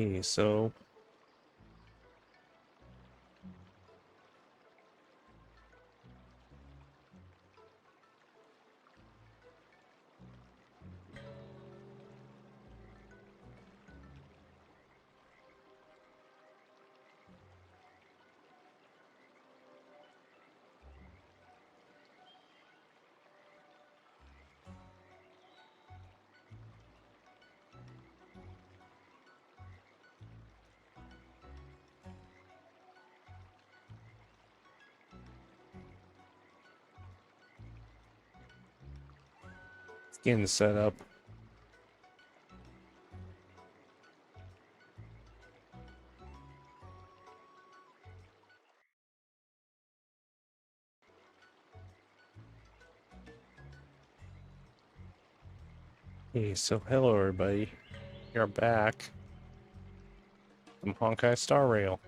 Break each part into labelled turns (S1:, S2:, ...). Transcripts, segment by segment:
S1: Okay, so it's getting set up. Okay, so hello everybody. You're back from Honkai Star Rail.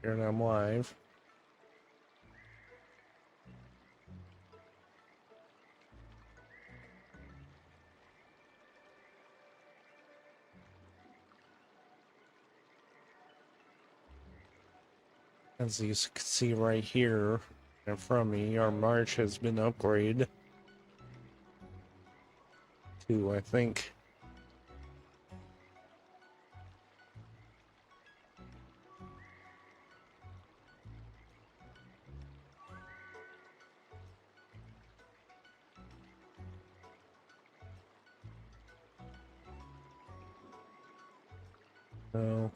S1: Here and I'm live. As you can see right here in front of me, our march has been upgraded to, I think, no.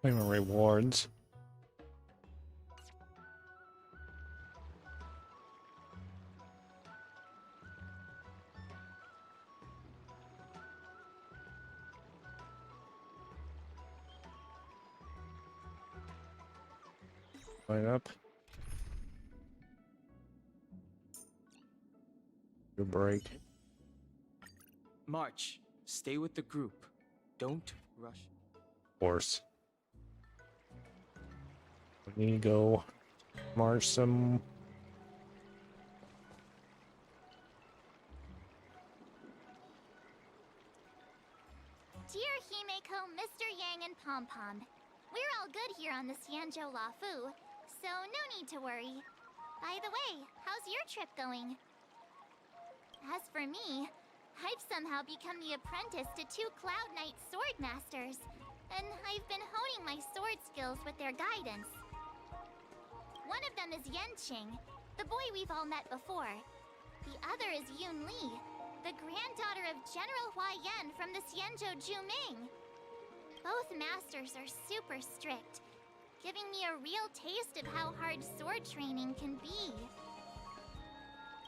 S1: Payment rewards. Line up. Good break.
S2: March. Stay with the group. Don't rush.
S1: Of course. We need to go march some.
S3: Dear Himeko, Mr. Yang, and Pom Pom, we're all good here on the Xianzhou Lafu, so no need to worry. By the way, how's your trip going? As for me, I've somehow become the apprentice to two Cloud Knight sword masters, and I've been honing my sword skills with their guidance. One of them is Yenqing, the boy we've all met before. The other is Yun Li, the granddaughter of General Hua Yan from the Xianzhou Juming. Both masters are super strict, giving me a real taste of how hard sword training can be.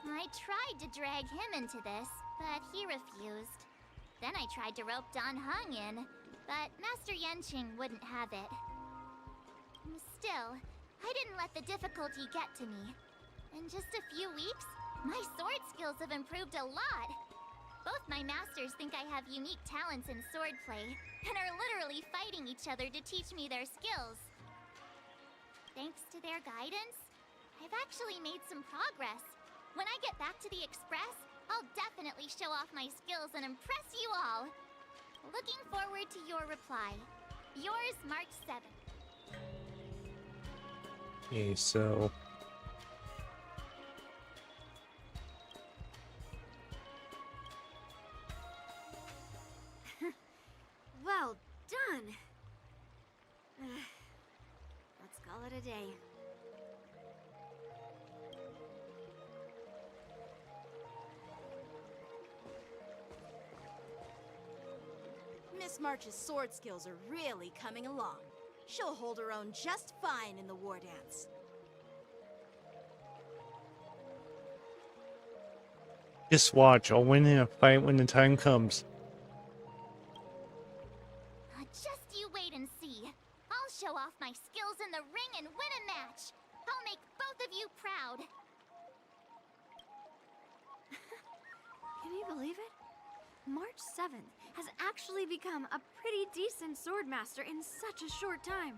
S3: I tried to drag him into this, but he refused. Then I tried to rope Dan Heng in, but Master Yenqing wouldn't have it. Still, I didn't let the difficulty get to me. In just a few weeks, my sword skills have improved a lot. Both my masters think I have unique talents in swordplay, and are literally fighting each other to teach me their skills. Thanks to their guidance, I've actually made some progress. When I get back to the Express, I'll definitely show off my skills and impress you all. Looking forward to your reply. Yours, March 7th.
S1: Okay, so
S4: Well done. Let's call it a day.
S5: Miss March's sword skills are really coming along. She'll hold her own just fine in the war dance.
S1: Just watch. I'll win in a fight when the time comes.
S3: Just you wait and see. I'll show off my skills in the ring and win a match. I'll make both of you proud.
S4: Can you believe it? March 7th has actually become a pretty decent swordmaster in such a short time.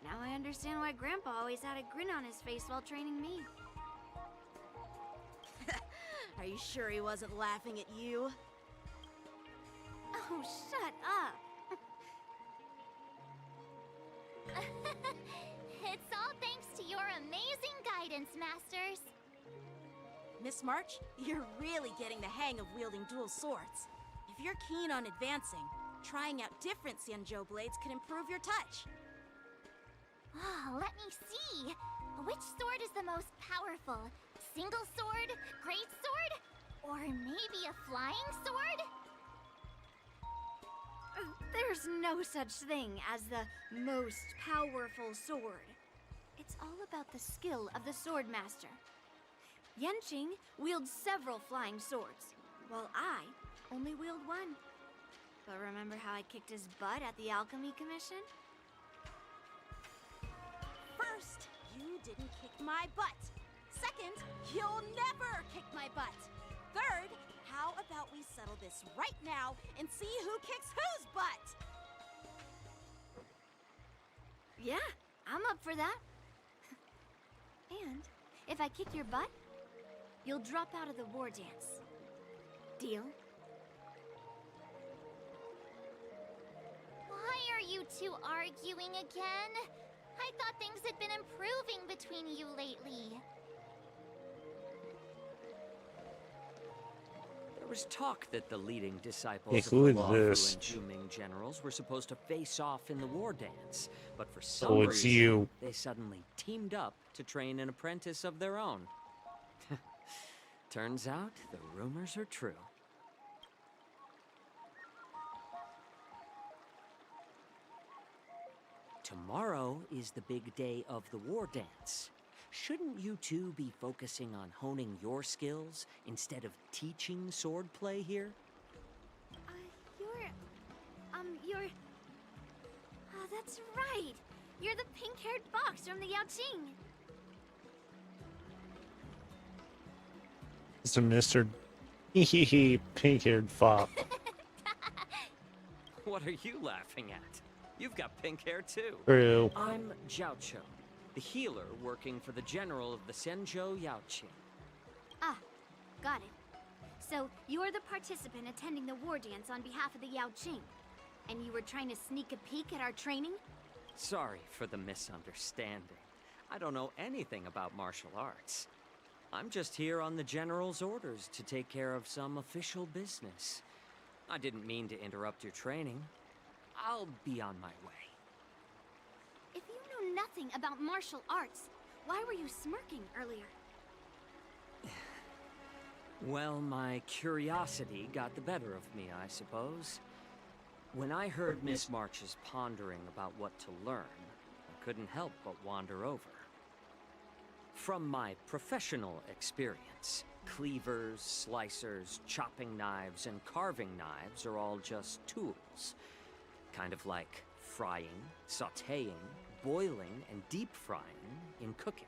S4: Now I understand why Grandpa always had a grin on his face while training me.
S5: Are you sure he wasn't laughing at you?
S4: Oh, shut up!
S3: It's all thanks to your amazing guidance, Masters.
S5: Miss March, you're really getting the hang of wielding dual swords. If you're keen on advancing, trying out different Xianzhou blades can improve your touch.
S3: Oh, let me see. Which sword is the most powerful? Single sword? Great sword? Or maybe a flying sword?
S4: There's no such thing as the most powerful sword. It's all about the skill of the swordmaster. Yanqing wields several flying swords, while I only wield one. But remember how I kicked his butt at the Alchemy Commission?
S5: First, you didn't kick my butt. Second, you'll never kick my butt. Third, how about we settle this right now and see who kicks whose butt?
S4: Yeah, I'm up for that. And if I kick your butt, you'll drop out of the war dance. Deal?
S3: Why are you two arguing again? I thought things had been improving between you lately.
S2: There was talk that the leading disciples
S1: Hey,
S2: of
S1: who
S2: the
S1: is
S2: Luofu
S1: this?
S2: and Juming generals were supposed to face off in the war dance, but for some
S1: Oh, it's
S2: reason,
S1: you.
S2: they suddenly teamed up to train an apprentice of their own. Turns out the rumors are true. Tomorrow is the big day of the war dance. Shouldn't you two be focusing on honing your skills instead of teaching swordplay here?
S4: You're... Oh, that's right. You're the pink-haired fox from the Yaoqing.
S1: It's a Mr. Hehehe pink-haired fop.
S2: What are you laughing at? You've got pink hair too.
S1: True.
S2: I'm Jiaoqiu, the healer working for the general of the Xianzhou Yaoqing.
S4: Ah, got it. So, you're the participant attending the war dance on behalf of the Yaoqing. And you were trying to sneak a peek at our training?
S2: Sorry for the misunderstanding. I don't know anything about martial arts. I'm just here on the general's orders to take care of some official business. I didn't mean to interrupt your training. I'll be on my way.
S4: If you know nothing about martial arts, why were you smirking earlier?
S2: Well, my curiosity got the better of me, I suppose. When I heard Miss March's pondering about what to learn, I couldn't help but wander over. From my professional experience, cleavers, slicers, chopping knives, and carving knives are all just tools. Kind of like frying, sautéing, boiling, and deep frying in cooking.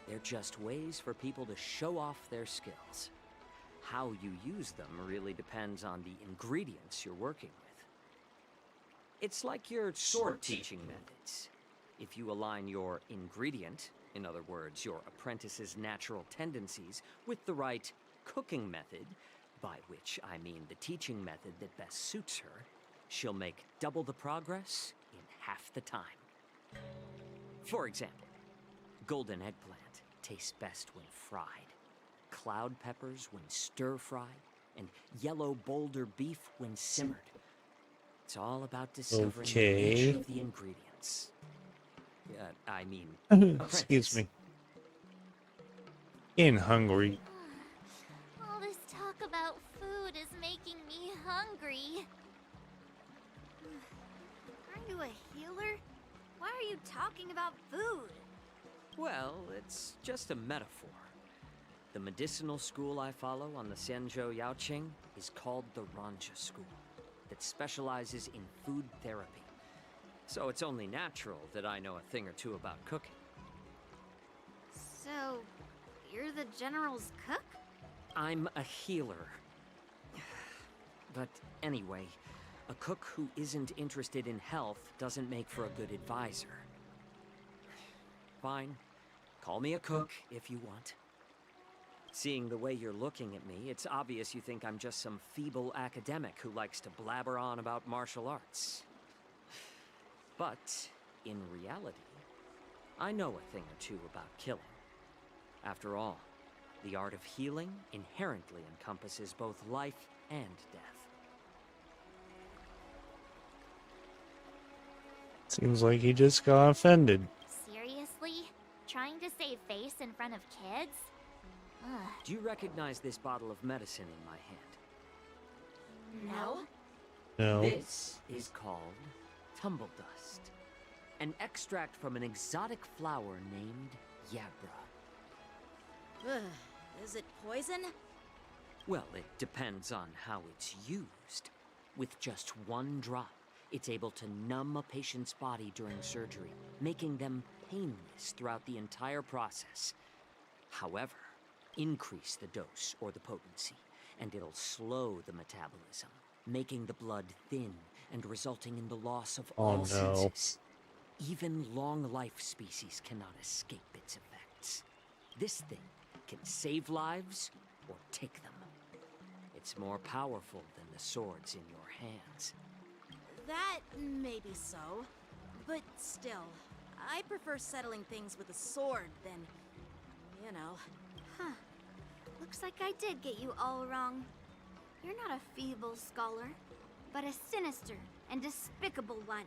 S2: They're just ways for people to show off their skills. How you use them really depends on the ingredients you're working with. It's like your sword teaching methods. If you align your ingredient, in other words, your apprentice's natural tendencies, with the right cooking method, by which I mean the teaching method that best suits her, she'll make double the progress in half the time. For example, golden eggplant tastes best when fried, cloud peppers when stir-fried, and yellow boulder beef when simmered. It's all about discovering the nature of the ingredients.
S1: Excuse me. Getting hungry.
S3: All this talk about food is making me hungry.
S4: Aren't you a healer? Why are you talking about food?
S2: Well, it's just a metaphor. The medicinal school I follow on the Xianzhou Yaoqing is called the Ranja School, that specializes in food therapy. So it's only natural that I know a thing or two about cooking.
S4: So, you're the General's cook?
S2: I'm a healer. But anyway, a cook who isn't interested in health doesn't make for a good advisor. Fine. Call me a cook if you want. Seeing the way you're looking at me, it's obvious you think I'm just some feeble academic who likes to blabber on about martial arts. But, in reality, I know a thing or two about killing. After all, the art of healing inherently encompasses both life and death.
S1: Seems like he just got offended.
S3: Seriously? Trying to save face in front of kids? Ugh.
S2: Do you recognize this bottle of medicine in my hand?
S3: No?
S1: No.
S2: This is called tumble dust, an extract from an exotic flower named Yabra.
S5: Ugh, is it poison?
S2: Well, it depends on how it's used. With just one drop, it's able to numb a patient's body during surgery, making them painless throughout the entire process. However, increase the dose or the potency, and it'll slow the metabolism, making the blood thin and resulting in the loss of all
S1: no.
S2: senses. Even long-life species cannot escape its effects. This thing can save lives or take them. It's more powerful than the swords in your hands.
S5: That may be so, but still, I prefer settling things with a sword than, you know.
S4: Huh. Looks like I did get you all wrong. You're not a feeble scholar, but a sinister and despicable one.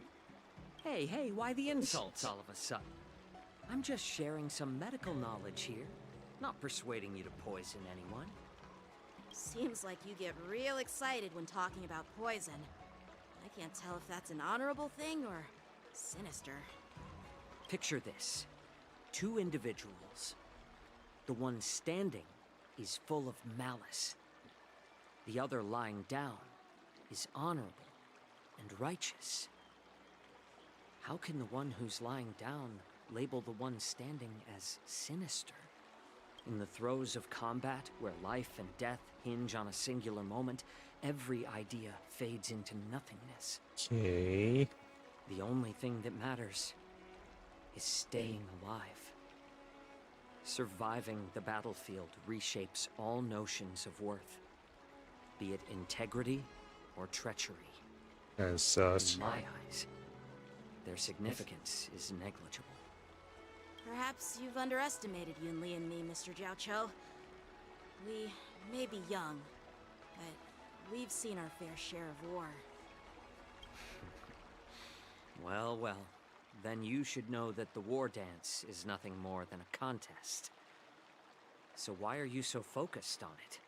S2: Hey, why the insults all of a sudden? I'm just sharing some medical knowledge here, not persuading you to poison anyone.
S5: Seems like you get real excited when talking about poison. I can't tell if that's an honorable thing or sinister.
S2: Picture this. Two individuals. The one standing is full of malice. The other lying down is honorable and righteous. How can the one who's lying down label the one standing as sinister? In the throes of combat, where life and death hinge on a singular moment, every idea fades into nothingness.
S1: Okay.
S2: The only thing that matters is staying alive. Surviving the battlefield reshapes all notions of worth, be it integrity or treachery.
S1: That's sus.
S2: In my eyes, their significance is negligible.
S5: Perhaps you've underestimated Yunli and me, Mr. Jiaoqiu. We may be young, but we've seen our fair share of war.
S2: Well, then you should know that the war dance is nothing more than a contest. So why are you so focused on it?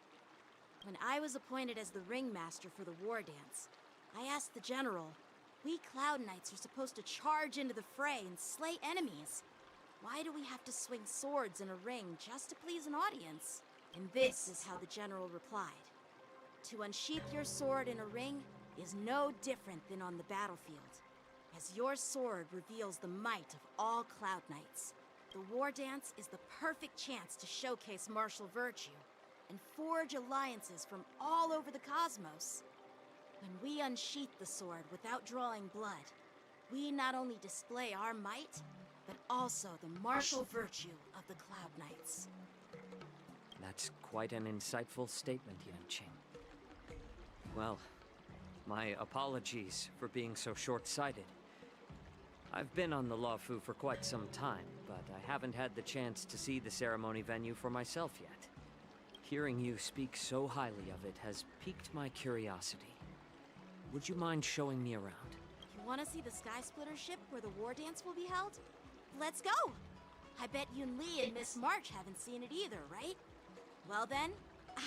S5: When I was appointed as the ringmaster for the war dance, I asked the general, we Cloud Knights are supposed to charge into the fray and slay enemies. Why do we have to swing swords in a ring just to please an audience? And this is how the general replied. To unsheath your sword in a ring is no different than on the battlefield, as your sword reveals the might of all Cloud Knights. The war dance is the perfect chance to showcase martial virtue and forge alliances from all over the cosmos. When we unsheath the sword without drawing blood, we not only display our might, but also the martial virtue of the Cloud Knights.
S2: That's quite an insightful statement, Yanqing. Well, my apologies for being so short-sighted. I've been on the Luofu for quite some time, but I haven't had the chance to see the ceremony venue for myself yet. Hearing you speak so highly of it has piqued my curiosity. Would you mind showing me around?
S5: You want to see the Sky Splitter ship where the war dance will be held? Let's go! I bet Yunli and Miss March haven't seen it either, right? Well then,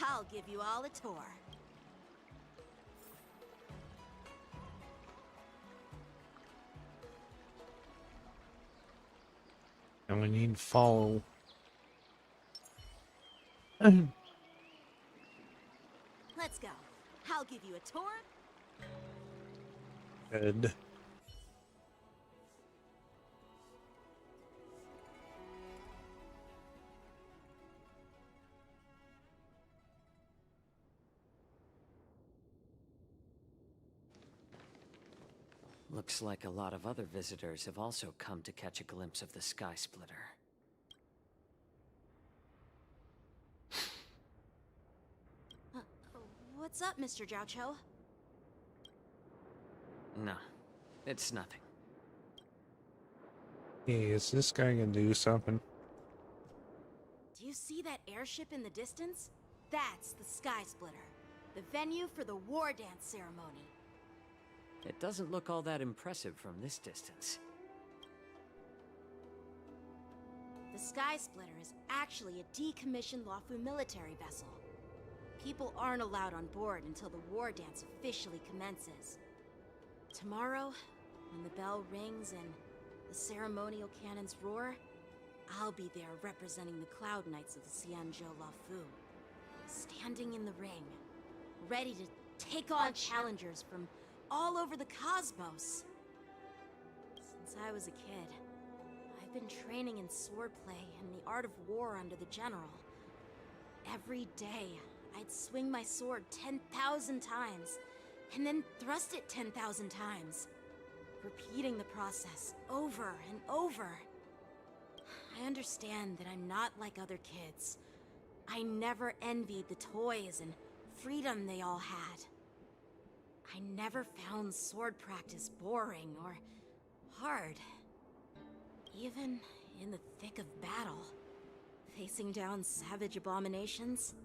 S5: I'll give you all a tour.
S1: And we need to follow.
S5: Let's go. I'll give you a tour.
S1: Good.
S2: Looks like a lot of other visitors have also come to catch a glimpse of the Sky Splitter.
S5: What's up, Mr. Jiaoqiu?
S2: No, it's nothing.
S1: Hey, is this guy gonna do something?
S5: Do you see that airship in the distance? That's the Sky Splitter, the venue for the war dance ceremony.
S2: It doesn't look all that impressive from this distance.
S5: The Sky Splitter is actually a decommissioned Luofu military vessel. People aren't allowed on board until the war dance officially commences. Tomorrow, when the bell rings and the ceremonial cannons roar, I'll be there representing the Cloud Knights of the Xianzhou Luofu, standing in the ring, ready to take on challengers from all over the cosmos. Since I was a kid, I've been training in swordplay and the art of war under the general. Every day, I'd swing my sword 10,000 times, and then thrust it 10,000 times, repeating the process over and over. I understand that I'm not like other kids. I never envied the toys and freedom they all had. I never found sword practice boring or hard. Even in the thick of battle, facing down savage abominations,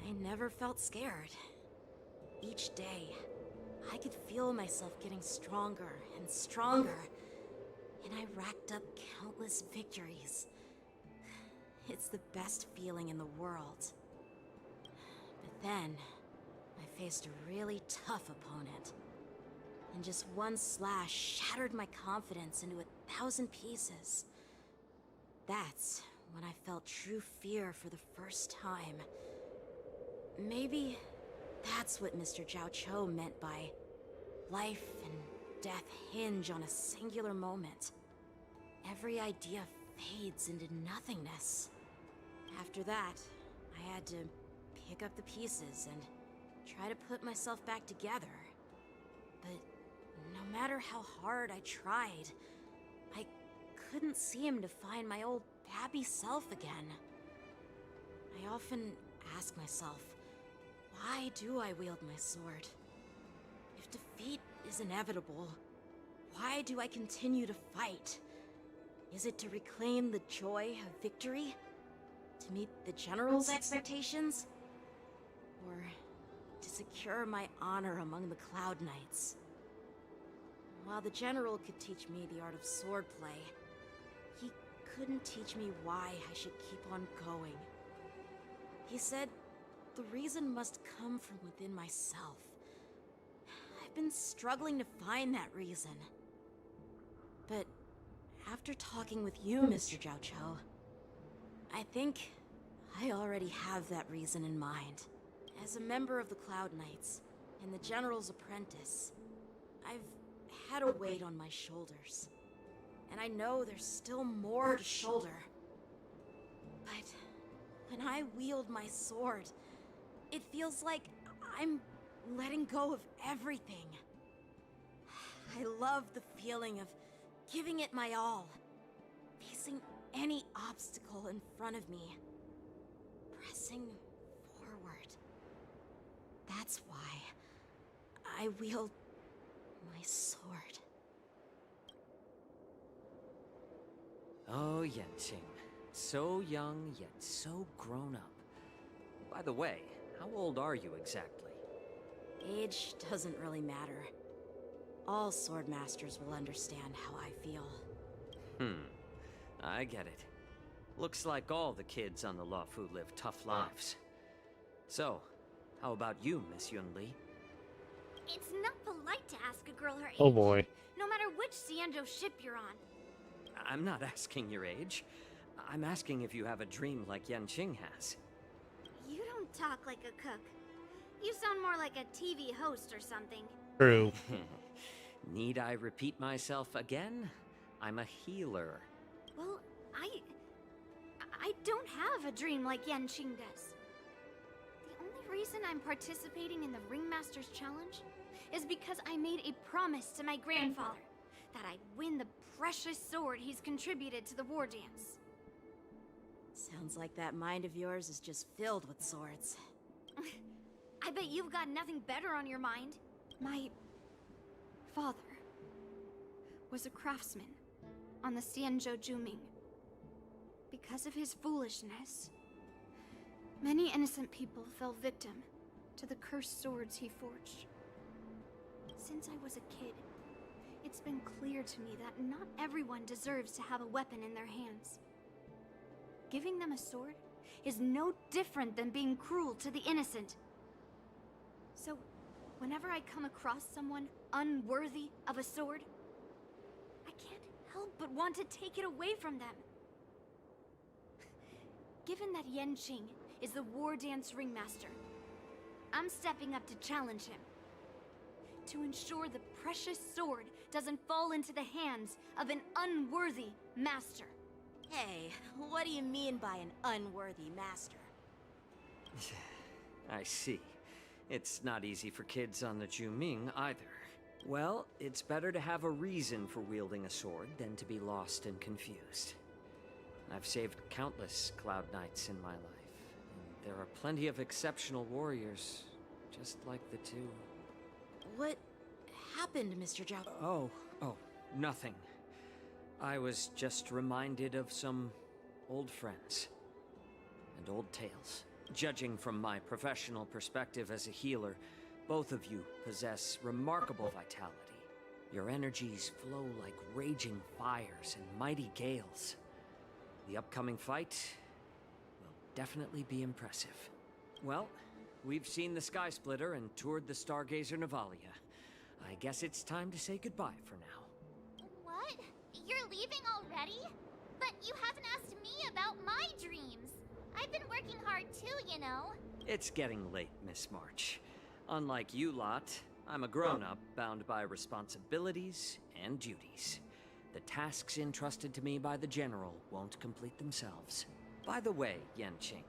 S5: I never felt scared. Each day, I could feel myself getting stronger and stronger, and I racked up countless victories. It's the best feeling in the world. But then, I faced a really tough opponent, and just one slash shattered my confidence into 1,000 pieces. That's when I felt true fear for the first time. Maybe that's what Mr. Jiaoqiu meant by life and death hinge on a singular moment. Every idea fades into nothingness. After that, I had to pick up the pieces and try to put myself back together. But no matter how hard I tried, I couldn't seem to find my old happy self again. I often ask myself, why do I wield my sword? If defeat is inevitable, why do I continue to fight? Is it to reclaim the joy of victory? To meet the General's expectations? Or to secure my honor among the Cloud Knights? While the General could teach me the art of swordplay, he couldn't teach me why I should keep on going. He said the reason must come from within myself. I've been struggling to find that reason. But after talking with you, Mr. Jiaoqiu, I think I already have that reason in mind. As a member of the Cloud Knights and the General's apprentice, I've had a weight on my shoulders. And I know there's still more to shoulder. But when I wield my sword, it feels like I'm letting go of everything. I love the feeling of giving it my all, facing any obstacle in front of me, pressing forward. That's why I wield my sword.
S2: Oh, Yenqing. So young, yet so grown up. By the way, how old are you exactly?
S5: Age doesn't really matter. All sword masters will understand how I feel.
S2: I get it. Looks like all the kids on the Luofu live tough lives. So, how about you, Miss Yunli?
S4: It's not polite to ask a girl her age.
S1: Oh boy.
S4: No matter which Xianzhou ship you're on.
S2: I'm not asking your age. I'm asking if you have a dream like Yanqing has.
S4: You don't talk like a cook. You sound more like a TV host or something.
S1: True.
S2: Need I repeat myself again? I'm a healer.
S4: Well, I don't have a dream like Yanqing does. The only reason I'm participating in the Ringmaster's Challenge is because I made a promise to my grandfather that I'd win the precious sword he's contributed to the war dance.
S5: Sounds like that mind of yours is just filled with swords.
S4: I bet you've got nothing better on your mind. My father was a craftsman on the Xianzhou Juming. Because of his foolishness, many innocent people fell victim to the cursed swords he forged. Since I was a kid, it's been clear to me that not everyone deserves to have a weapon in their hands. Giving them a sword is no different than being cruel to the innocent. So, whenever I come across someone unworthy of a sword, I can't help but want to take it away from them. Given that Yanqing is the war dance ringmaster, I'm stepping up to challenge him. To ensure the precious sword doesn't fall into the hands of an unworthy master.
S5: Hey, what do you mean by an unworthy master?
S2: I see. It's not easy for kids on the Juming either. Well, it's better to have a reason for wielding a sword than to be lost and confused. I've saved countless Cloud Knights in my life, and there are plenty of exceptional warriors, just like the two.
S5: What happened, Mr. Zhao?
S2: Oh, nothing. I was just reminded of some old friends and old tales. Judging from my professional perspective as a healer, both of you possess remarkable vitality. Your energies flow like raging fires and mighty gales. The upcoming fight will definitely be impressive. Well, we've seen the Sky Splitter and toured the Stargazer Navalia. I guess it's time to say goodbye for now.
S3: What? You're leaving already? But you haven't asked me about my dreams. I've been working hard too, you know.
S2: It's getting late, Miss March. Unlike you lot, I'm a grown-up bound by responsibilities and duties. The tasks entrusted to me by the General won't complete themselves. By the way, Yanqing,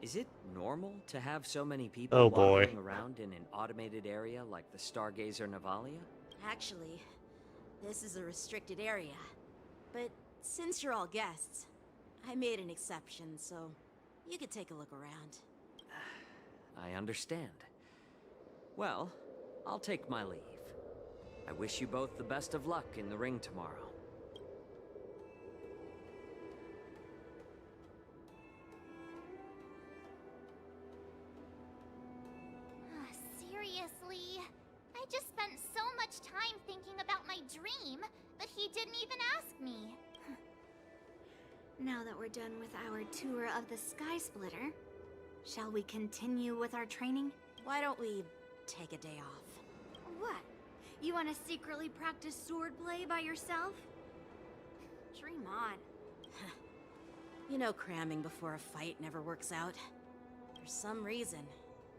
S2: is it normal to have so many people wandering around in an automated area like the Stargazer Navalia?
S5: Actually, this is a restricted area. But since you're all guests, I made an exception, so you could take a look around.
S2: I understand. Well, I'll take my leave. I wish you both the best of luck in the ring tomorrow.
S3: Seriously? I just spent so much time thinking about my dream, but he didn't even ask me.
S4: Now that we're done with our tour of the Sky Splitter, shall we continue with our training?
S5: Why don't we take a day off?
S4: What? You want to secretly practice swordplay by yourself? Dream on.
S5: You know cramming before a fight never works out. For some reason,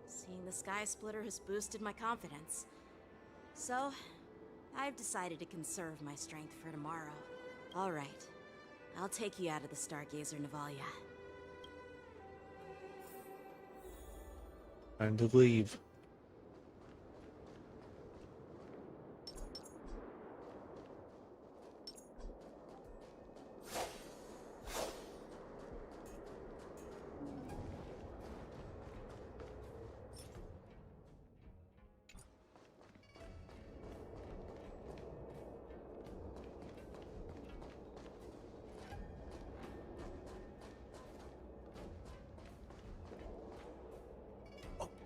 S5: seeing the Sky Splitter has boosted my confidence. So, I've decided to conserve my strength for tomorrow. All right. I'll take you out of the Stargazer Navalia.
S1: Time to leave.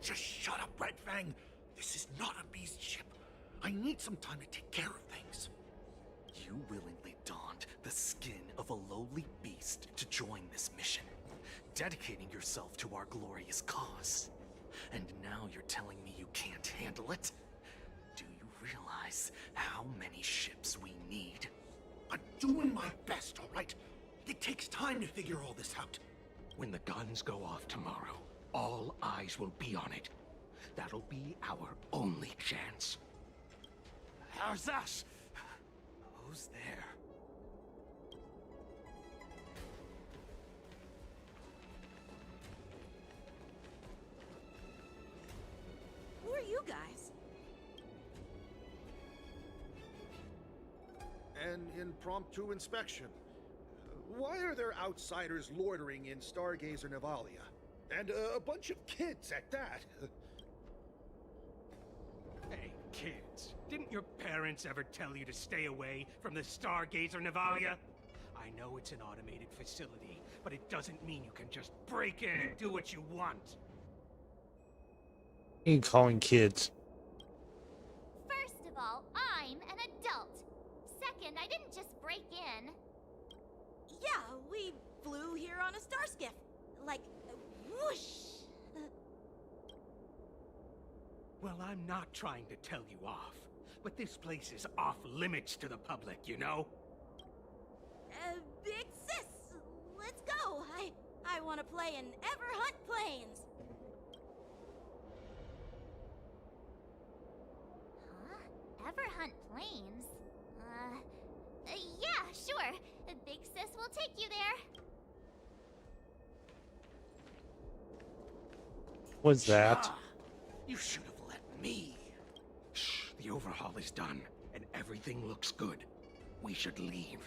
S6: Just shut up, Red Fang! This is not a beast ship. I need some time to take care of things.
S7: You willingly donned the skin of a lowly beast to join this mission.
S6: dedicating yourself to our glorious cause. And now you're telling me you can't handle it? Do you realize how many ships we need? I'm doing my best, all right? It takes time to figure all this out. When the guns go off tomorrow, all eyes will be on it. That'll be our only chance. How's that? Who's there?
S5: Who are you guys?
S7: An impromptu inspection. Why are there outsiders loitering in Stargazer Navalia? And a bunch of kids at that.
S8: Hey, kids, didn't your parents ever tell you to stay away from the Stargazer Navalia? I know it's an automated facility, but it doesn't mean you can just break in and do what you want.
S1: You calling kids.
S3: First of all, I'm an adult. Second, I didn't just break in.
S5: Yeah, we flew here on a star skiff. Like, whoosh.
S8: Well, I'm not trying to tell you off, but this place is off limits to the public, you know?
S5: Big sis, let's go. I want to play in Everhunt Plains.
S3: Huh? Everhunt Plains? Yeah, sure. Big Sis will take you there.
S1: What's that?
S8: Ah, you should have let me. Shh, the overhaul is done, and everything looks good. We should leave.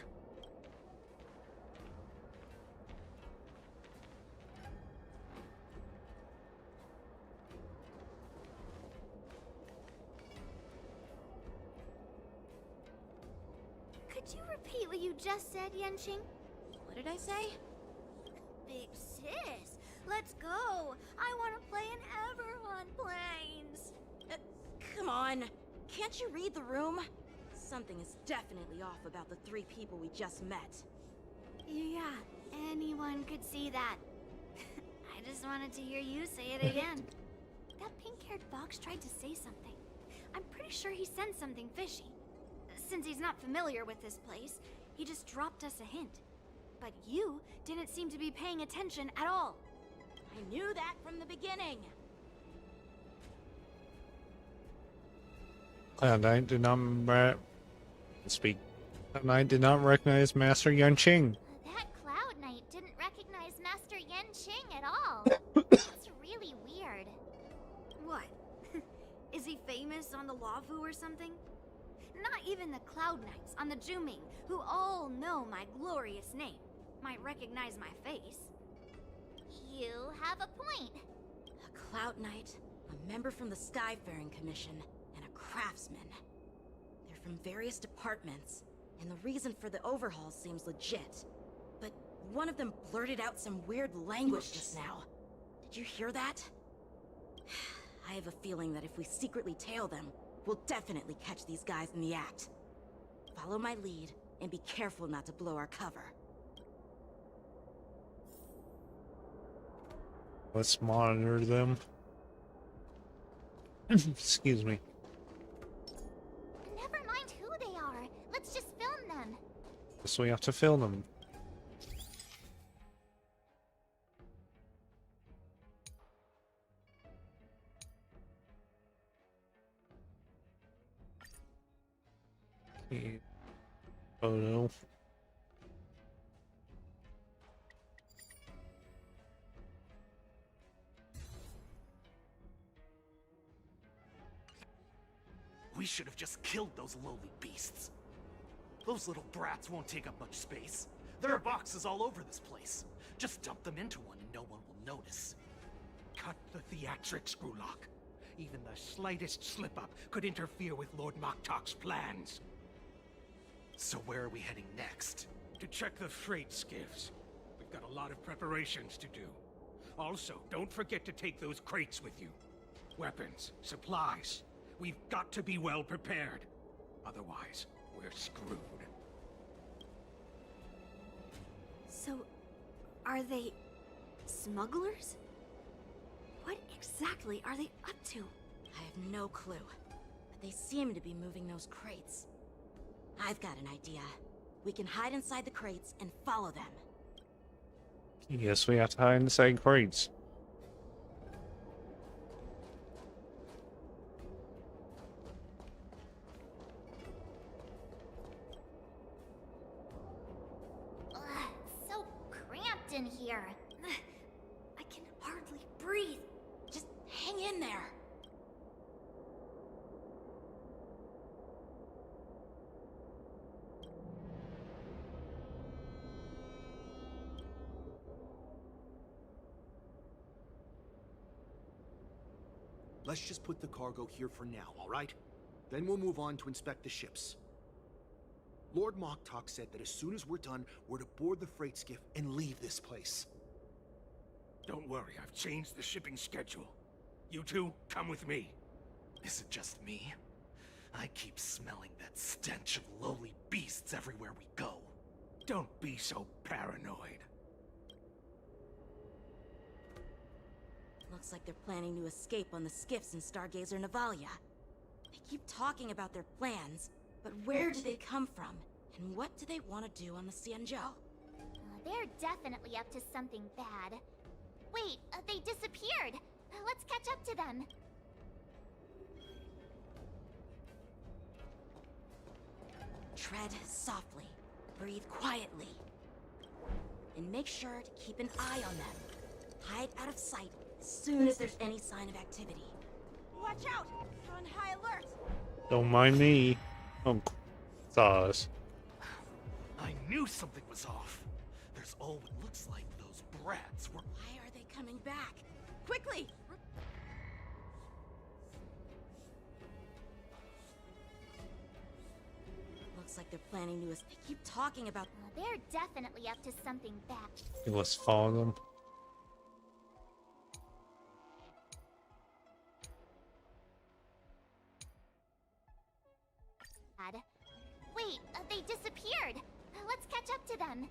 S4: Could you repeat what you just said, Yenching?
S5: What did I say?
S4: Big sis, let's go. I want to play in Everhunt Plains.
S5: Come on. Can't you read the room? Something is definitely off about the three people we just met.
S4: Yeah, anyone could see that. I just wanted to hear you say it again. That pink-haired fox tried to say something. I'm pretty sure he sensed something fishy. Since he's not familiar with this place, he just dropped us a hint. But you didn't seem to be paying attention at all.
S5: I knew that from the beginning.
S1: Cloud9 did not speak. Cloud9 did not recognize Master Yanqing.
S3: That Cloud Knight didn't recognize Master Yen Qing at all. That's really weird.
S4: What? Is he famous on the Lavu or something? Not even the Cloud Knights on the Juming, who all know my glorious name, might recognize my face.
S3: You have a point.
S5: A Cloud Knight, a member from the Skyfaring Commission, and a craftsman. They're from various departments, and the reason for the overhaul seems legit. But one of them blurted out some weird language just now. Did you hear that? I have a feeling that if we secretly tail them, we'll definitely catch these guys in the act. Follow my lead, and be careful not to blow our cover.
S1: Let's monitor them. Excuse me.
S3: Never mind who they are. Let's just film them.
S1: So we have to film them. Oh no.
S6: We should have just killed those lowly beasts. Those little brats won't take up much space. There are boxes all over this place. Just dump them into one and no one will notice.
S8: Cut the theatrics, Grulok. Even the slightest slip-up could interfere with Lord Moktok's plans.
S6: So where are we heading next?
S8: To check the freight skiffs. We've got a lot of preparations to do. Also, don't forget to take those crates with you. Weapons, supplies. We've got to be well prepared. Otherwise, we're screwed.
S4: So, are they Smugglers? What exactly are they up to?
S5: I have no clue, but they seem to be moving those crates. I've got an idea. We can hide inside the crates and follow them.
S1: Yes, we have to hide inside crates.
S3: Ugh, so cramped in here.
S4: I can hardly breathe.
S5: Just hang in there.
S7: Let's just put the cargo here for now, all right? Then we'll move on to inspect the ships. Lord Moktok said that as soon as we're done, we're to board the freight skiff and leave this place.
S8: Don't worry, I've changed the shipping schedule. You two, come with me.
S6: Is it just me? I keep smelling that stench of lowly beasts everywhere we go.
S8: Don't be so paranoid.
S5: Looks like they're planning to escape on the skiffs in Stargazer Navalia. They keep talking about their plans, but where do they come from? And what do they want to do on the Xianzhou?
S3: They're definitely up to something bad. Wait, they disappeared. Let's catch up to them.
S5: Tread softly, breathe quietly, and make sure to keep an eye on them. Hide out of sight as soon as there's any sign of activity. Watch out! They're on high alert!
S1: Don't mind me. Oh, sauce.
S6: I knew something was off. There's all what looks like those brats were.
S5: Why are they coming back? Quickly! Looks like they're planning to. They keep talking about.
S3: They're definitely up to something bad.
S1: Let's follow them.
S3: Wait, they disappeared. Let's catch up to them.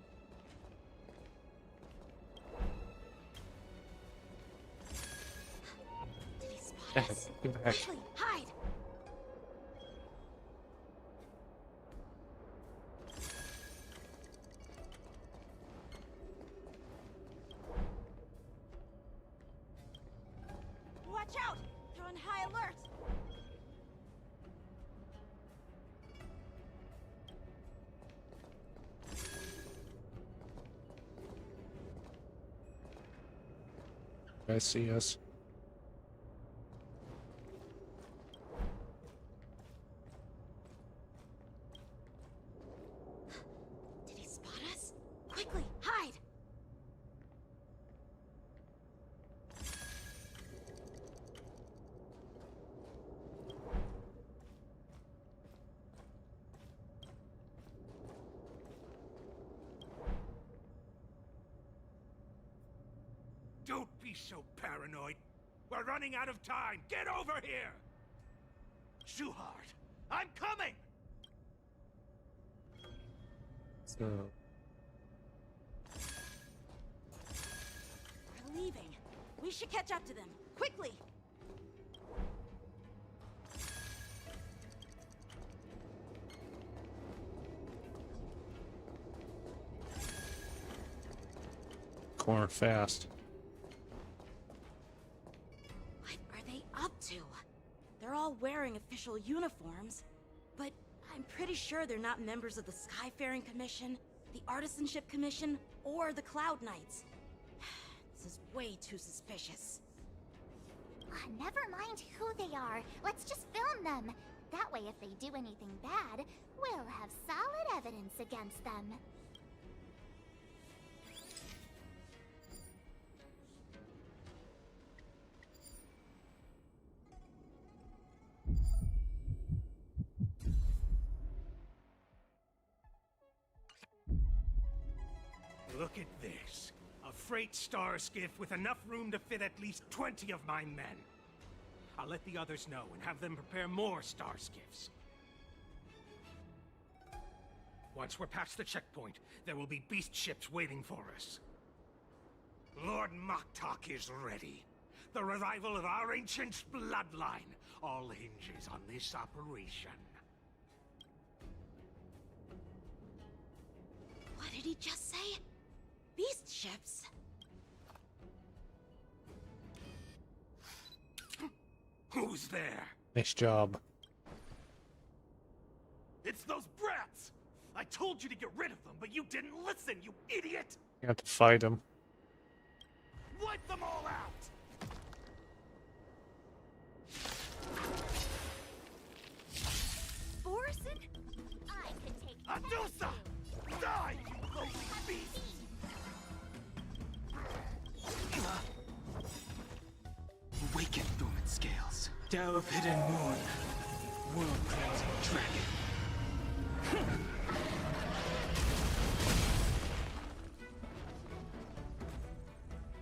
S5: Did he spot us?
S1: Get back.
S5: Quickly, hide! Watch out! They're on high alert!
S1: I see us.
S5: Did he spot us? Quickly, hide!
S8: Don't be so paranoid. We're running out of time. Get over here!
S6: Shuhard, I'm coming!
S1: So,
S5: We're leaving. We should catch up to them. Quickly!
S1: corner fast.
S5: What are they up to? They're all wearing official uniforms, but I'm pretty sure they're not members of the Skyfaring Commission, the Artisanship Commission, or the Cloud Knights. This is way too suspicious.
S3: Never mind who they are. Let's just film them. That way, if they do anything bad, we'll have solid evidence against them.
S8: Look at this. A freight star skiff with enough room to fit at least 20 of my men. I'll let the others know and have them prepare more star skiffs. Once we're past the checkpoint, there will be beast ships waiting for us. Lord Moktok is ready. The revival of our ancient bloodline all hinges on this operation.
S5: What did he just say? Beast ships?
S8: Who's there?
S1: Nice job.
S6: It's those brats! I told you to get rid of them, but you didn't listen, you idiot!
S1: You have to fight him.
S6: Wipe them all out!
S4: Borson?
S3: I could take
S6: Adusa! Die, you low beast!
S9: Awaken, dormant scales. Tao of hidden moon. World cleansing dragon.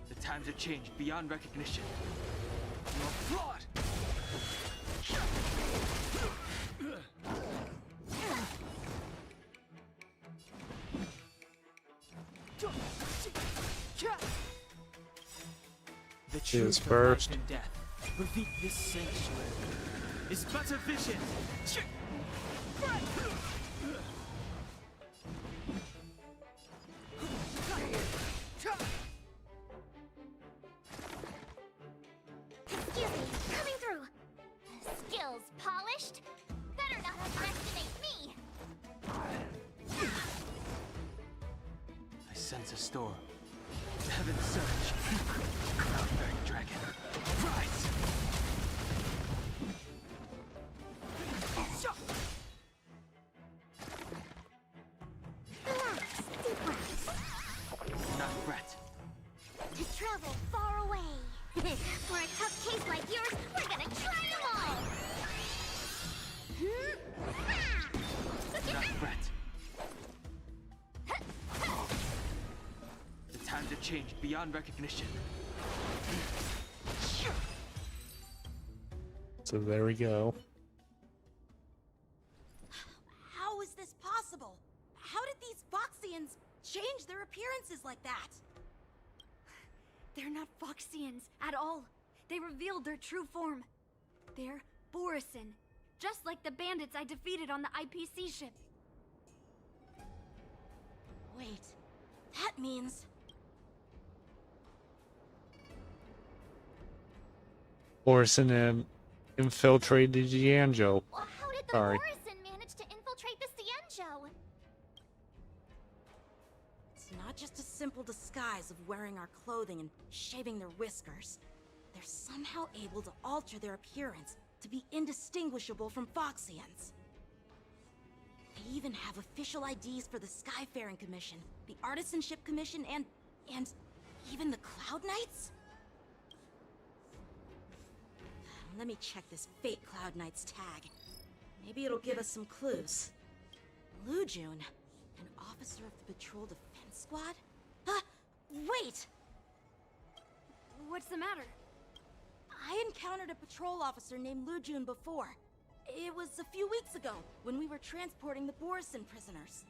S9: The times have changed beyond recognition. You're flawed! The
S1: Cheers
S9: truth of
S1: first.
S9: life and death. Reveal this sanctuary is but a vision.
S3: Excuse me, coming through. Skills polished? Better not underestimate me.
S9: I sense a storm. Heaven surge. Cloud-bearing dragon. Rise!
S3: Relax, deep breaths.
S9: Not a threat.
S3: To travel far away. For a tough case like yours, we're gonna try them all.
S9: Not a threat. The times have changed beyond recognition.
S1: So there we go.
S5: How is this possible? How did these Foxians change their appearances like that?
S4: They're not Foxians at all. They revealed their true form. They're Borson, just like the bandits I defeated on the IPC ship.
S5: Wait, that means...
S1: Orson and infiltrated Yanjo.
S3: Well, how did the
S1: Sorry.
S3: Morrison manage to infiltrate the Cienjo?
S5: It's not just a simple disguise of wearing our clothing and shaving their whiskers. They're somehow able to alter their appearance to be indistinguishable from Foxians. They even have official IDs for the Skyfaring Commission, the Artisanship Commission, and even the Cloud Knights? Let me check this fake Cloud Knight's tag. Maybe it'll give us some clues. Lujun, an officer of the Patrol Defense Squad? Wait!
S4: What's the matter?
S5: I encountered a patrol officer named Lujun before. It was a few weeks ago, when we were transporting the Borson prisoners.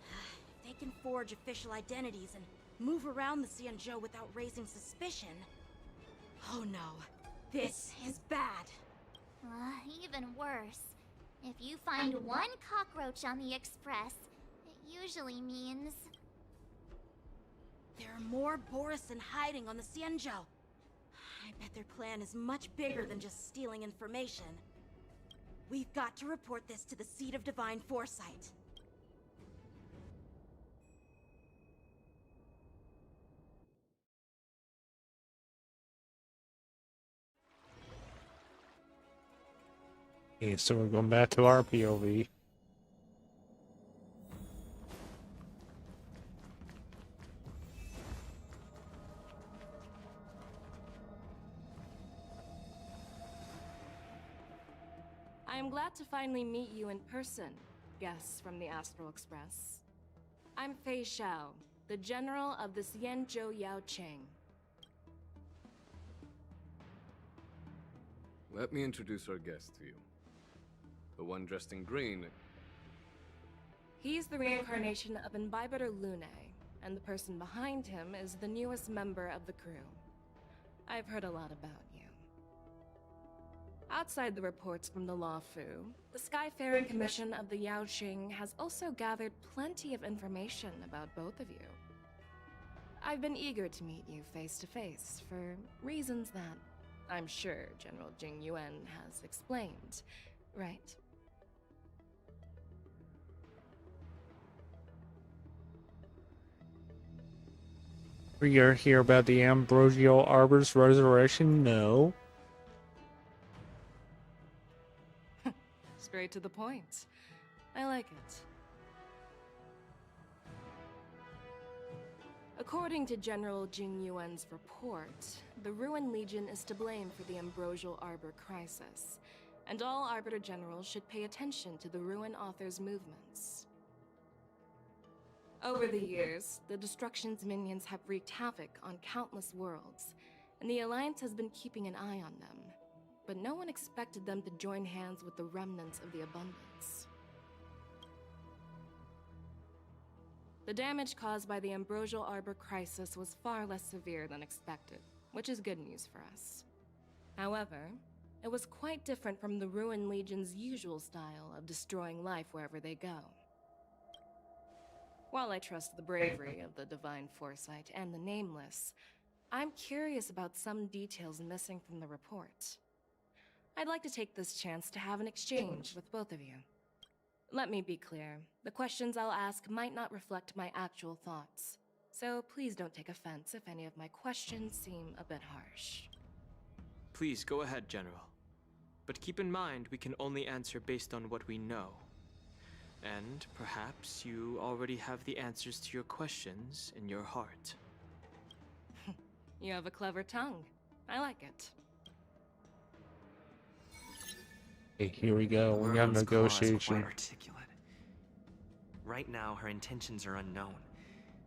S5: If they can forge official identities and move around the Cienjo without raising suspicion... Oh no, this is bad.
S3: Even worse. If you find one cockroach on the Express, it usually means...
S5: There are more Borson hiding on the Cienjo. I bet their plan is much bigger than just stealing information. We've got to report this to the Seat of Divine Foresight.
S1: Okay, so we're going back to our POV.
S10: I am glad to finally meet you in person, guests from the Astral Express. I'm Fei Xiao, the General of the Cienjo Yao Cheng.
S11: Let me introduce our guest to you. The one dressed in green.
S10: He's the reincarnation of Imbibitor Lune, and the person behind him is the newest member of the crew. I've heard a lot about you. Outside the reports from the Law Fu, the Skyfaring Commission of the Yaoqing has also gathered plenty of information about both of you. I've been eager to meet you face to face for reasons that I'm sure General Jing Yuan has explained, right?
S1: We are here about the Ambrosial Arbor's resurrection? No.
S10: Straight to the point. I like it. According to General Jing Yuan's report, the Ruin Legion is to blame for the Ambrosial Arbor crisis, and all Arbiter Generals should pay attention to the Ruin Author's movements. Over the years, the Destruction's minions have wreaked havoc on countless worlds, and the Alliance has been keeping an eye on them. But no one expected them to join hands with the remnants of the Abundance. The damage caused by the Ambrosial Arbor crisis was far less severe than expected, which is good news for us. However, it was quite different from the Ruin Legion's usual style of destroying life wherever they go. While I trust the bravery of the Divine Foresight and the Nameless, I'm curious about some details missing from the report. I'd like to take this chance to have an exchange with both of you. Let me be clear, the questions I'll ask might not reflect my actual thoughts, so please don't take offense if any of my questions seem a bit harsh.
S9: Please go ahead, General. But keep in mind we can only answer based on what we know. And perhaps you already have the answers to your questions in your heart.
S10: You have a clever tongue. I like it.
S1: Okay, here we go. We got
S12: Merlin's claw is
S1: negotiation.
S12: quite articulate. Right now, her intentions are unknown,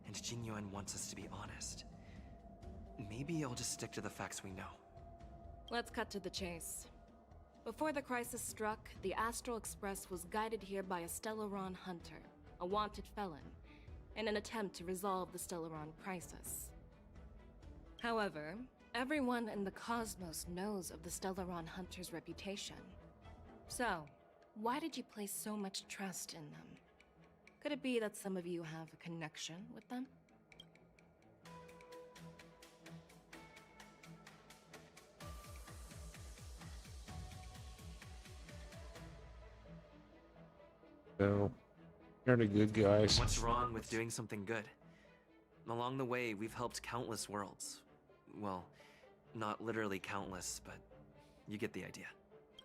S12: and Jing Yuan wants us to be honest. Maybe I'll just stick to the facts we know.
S10: Let's cut to the chase. Before the crisis struck, the Astral Express was guided here by a Stellaron hunter, a wanted felon, in an attempt to resolve the Stellaron crisis. However, everyone in the cosmos knows of the Stellaron hunter's reputation. So, why did you place so much trust in them? Could it be that some of you have a connection with them?
S1: So, you're the good guys.
S12: What's wrong with doing something good? Along the way, we've helped countless worlds. Well, not literally countless, but you get the idea.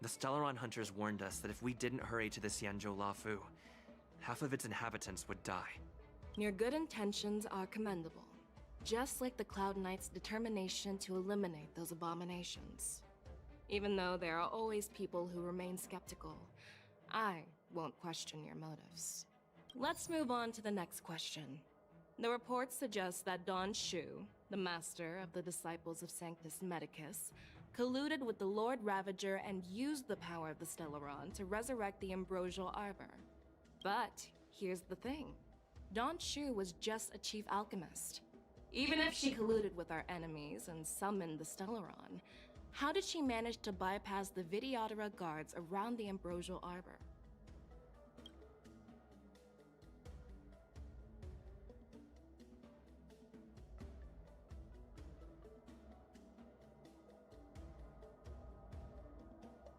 S12: The Stellaron hunters warned us that if we didn't hurry to the Xianzhou Lafu, half of its inhabitants would die.
S10: Your good intentions are commendable, just like the Cloud Knight's determination to eliminate those abominations. Even though there are always people who remain skeptical, I won't question your motives. Let's move on to the next question. The report suggests that Don Shu, the master of the Disciples of Sanctus Medicus, colluded with the Lord Ravager and used the power of the Stellaron to resurrect the Ambrosial Arbor. But here's the thing. Don Shu was just a chief alchemist. Even if she colluded with our enemies and summoned the Stellaron, how did she manage to bypass the Videodora guards around the Ambrosial Arbor?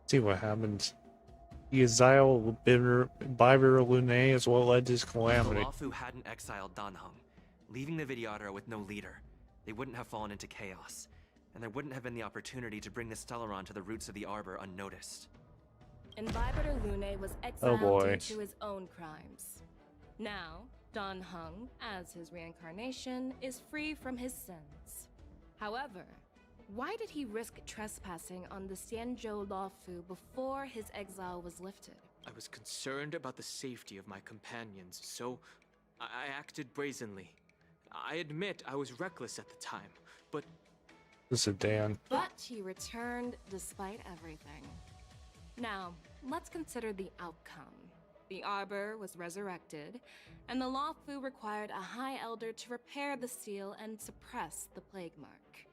S1: See what happens. The exile of Biver Lunae as well led to
S12: If the
S1: calamity.
S12: Lafu hadn't exiled Danheng, leaving the Videodora with no leader, they wouldn't have fallen into chaos, and there wouldn't have been the opportunity to bring the Stellaron to the roots of the Arbor unnoticed.
S10: Imbibitor Lunae was exiled
S1: boy.
S10: due to his own crimes. Now, Dan Heng, as his reincarnation, is free from his sins. However, why did he risk trespassing on the Xianzhou Lafu before his exile was lifted?
S9: I was concerned about the safety of my companions, so I acted brazenly. I admit I was reckless at the time, but
S1: This is Dan.
S10: But he returned despite everything. Now, let's consider the outcome. The Arbor was resurrected, and the Lawfu required a High Elder to repair the seal and suppress the plague mark.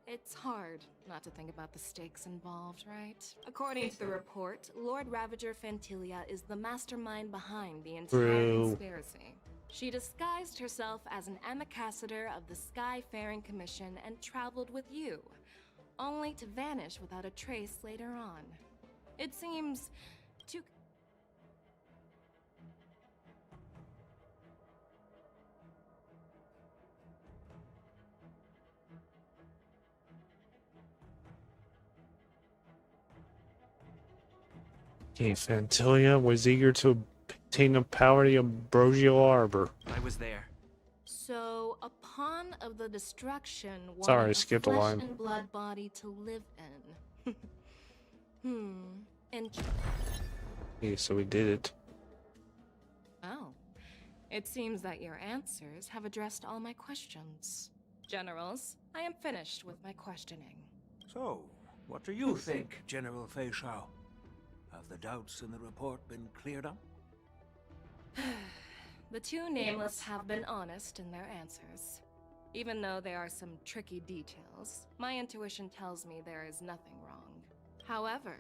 S10: It's hard not to think about the stakes involved, right? According to the report, Lord Ravager Fantilia is the mastermind behind the entire conspiracy. She disguised herself as an ambassador of the Skyfaring Commission and traveled with you, only to vanish without a trace later on. It seems too...
S1: Okay, Fantilia was eager to obtain the power of the Ambrosial Arbor.
S12: I was there.
S10: So, a pawn of the destruction
S1: Sorry, I
S10: wanted a
S1: skipped a
S10: flesh
S1: line.
S10: and blood body to live in. Interesting.
S1: Okay, so we did it.
S10: Oh. It seems that your answers have addressed all my questions. Generals, I am finished with my questioning.
S13: So, what do you think, General Fei Shao? Have the doubts in the report been cleared up?
S10: The two nameless have been honest in their answers. Even though there are some tricky details, my intuition tells me there is nothing wrong. However,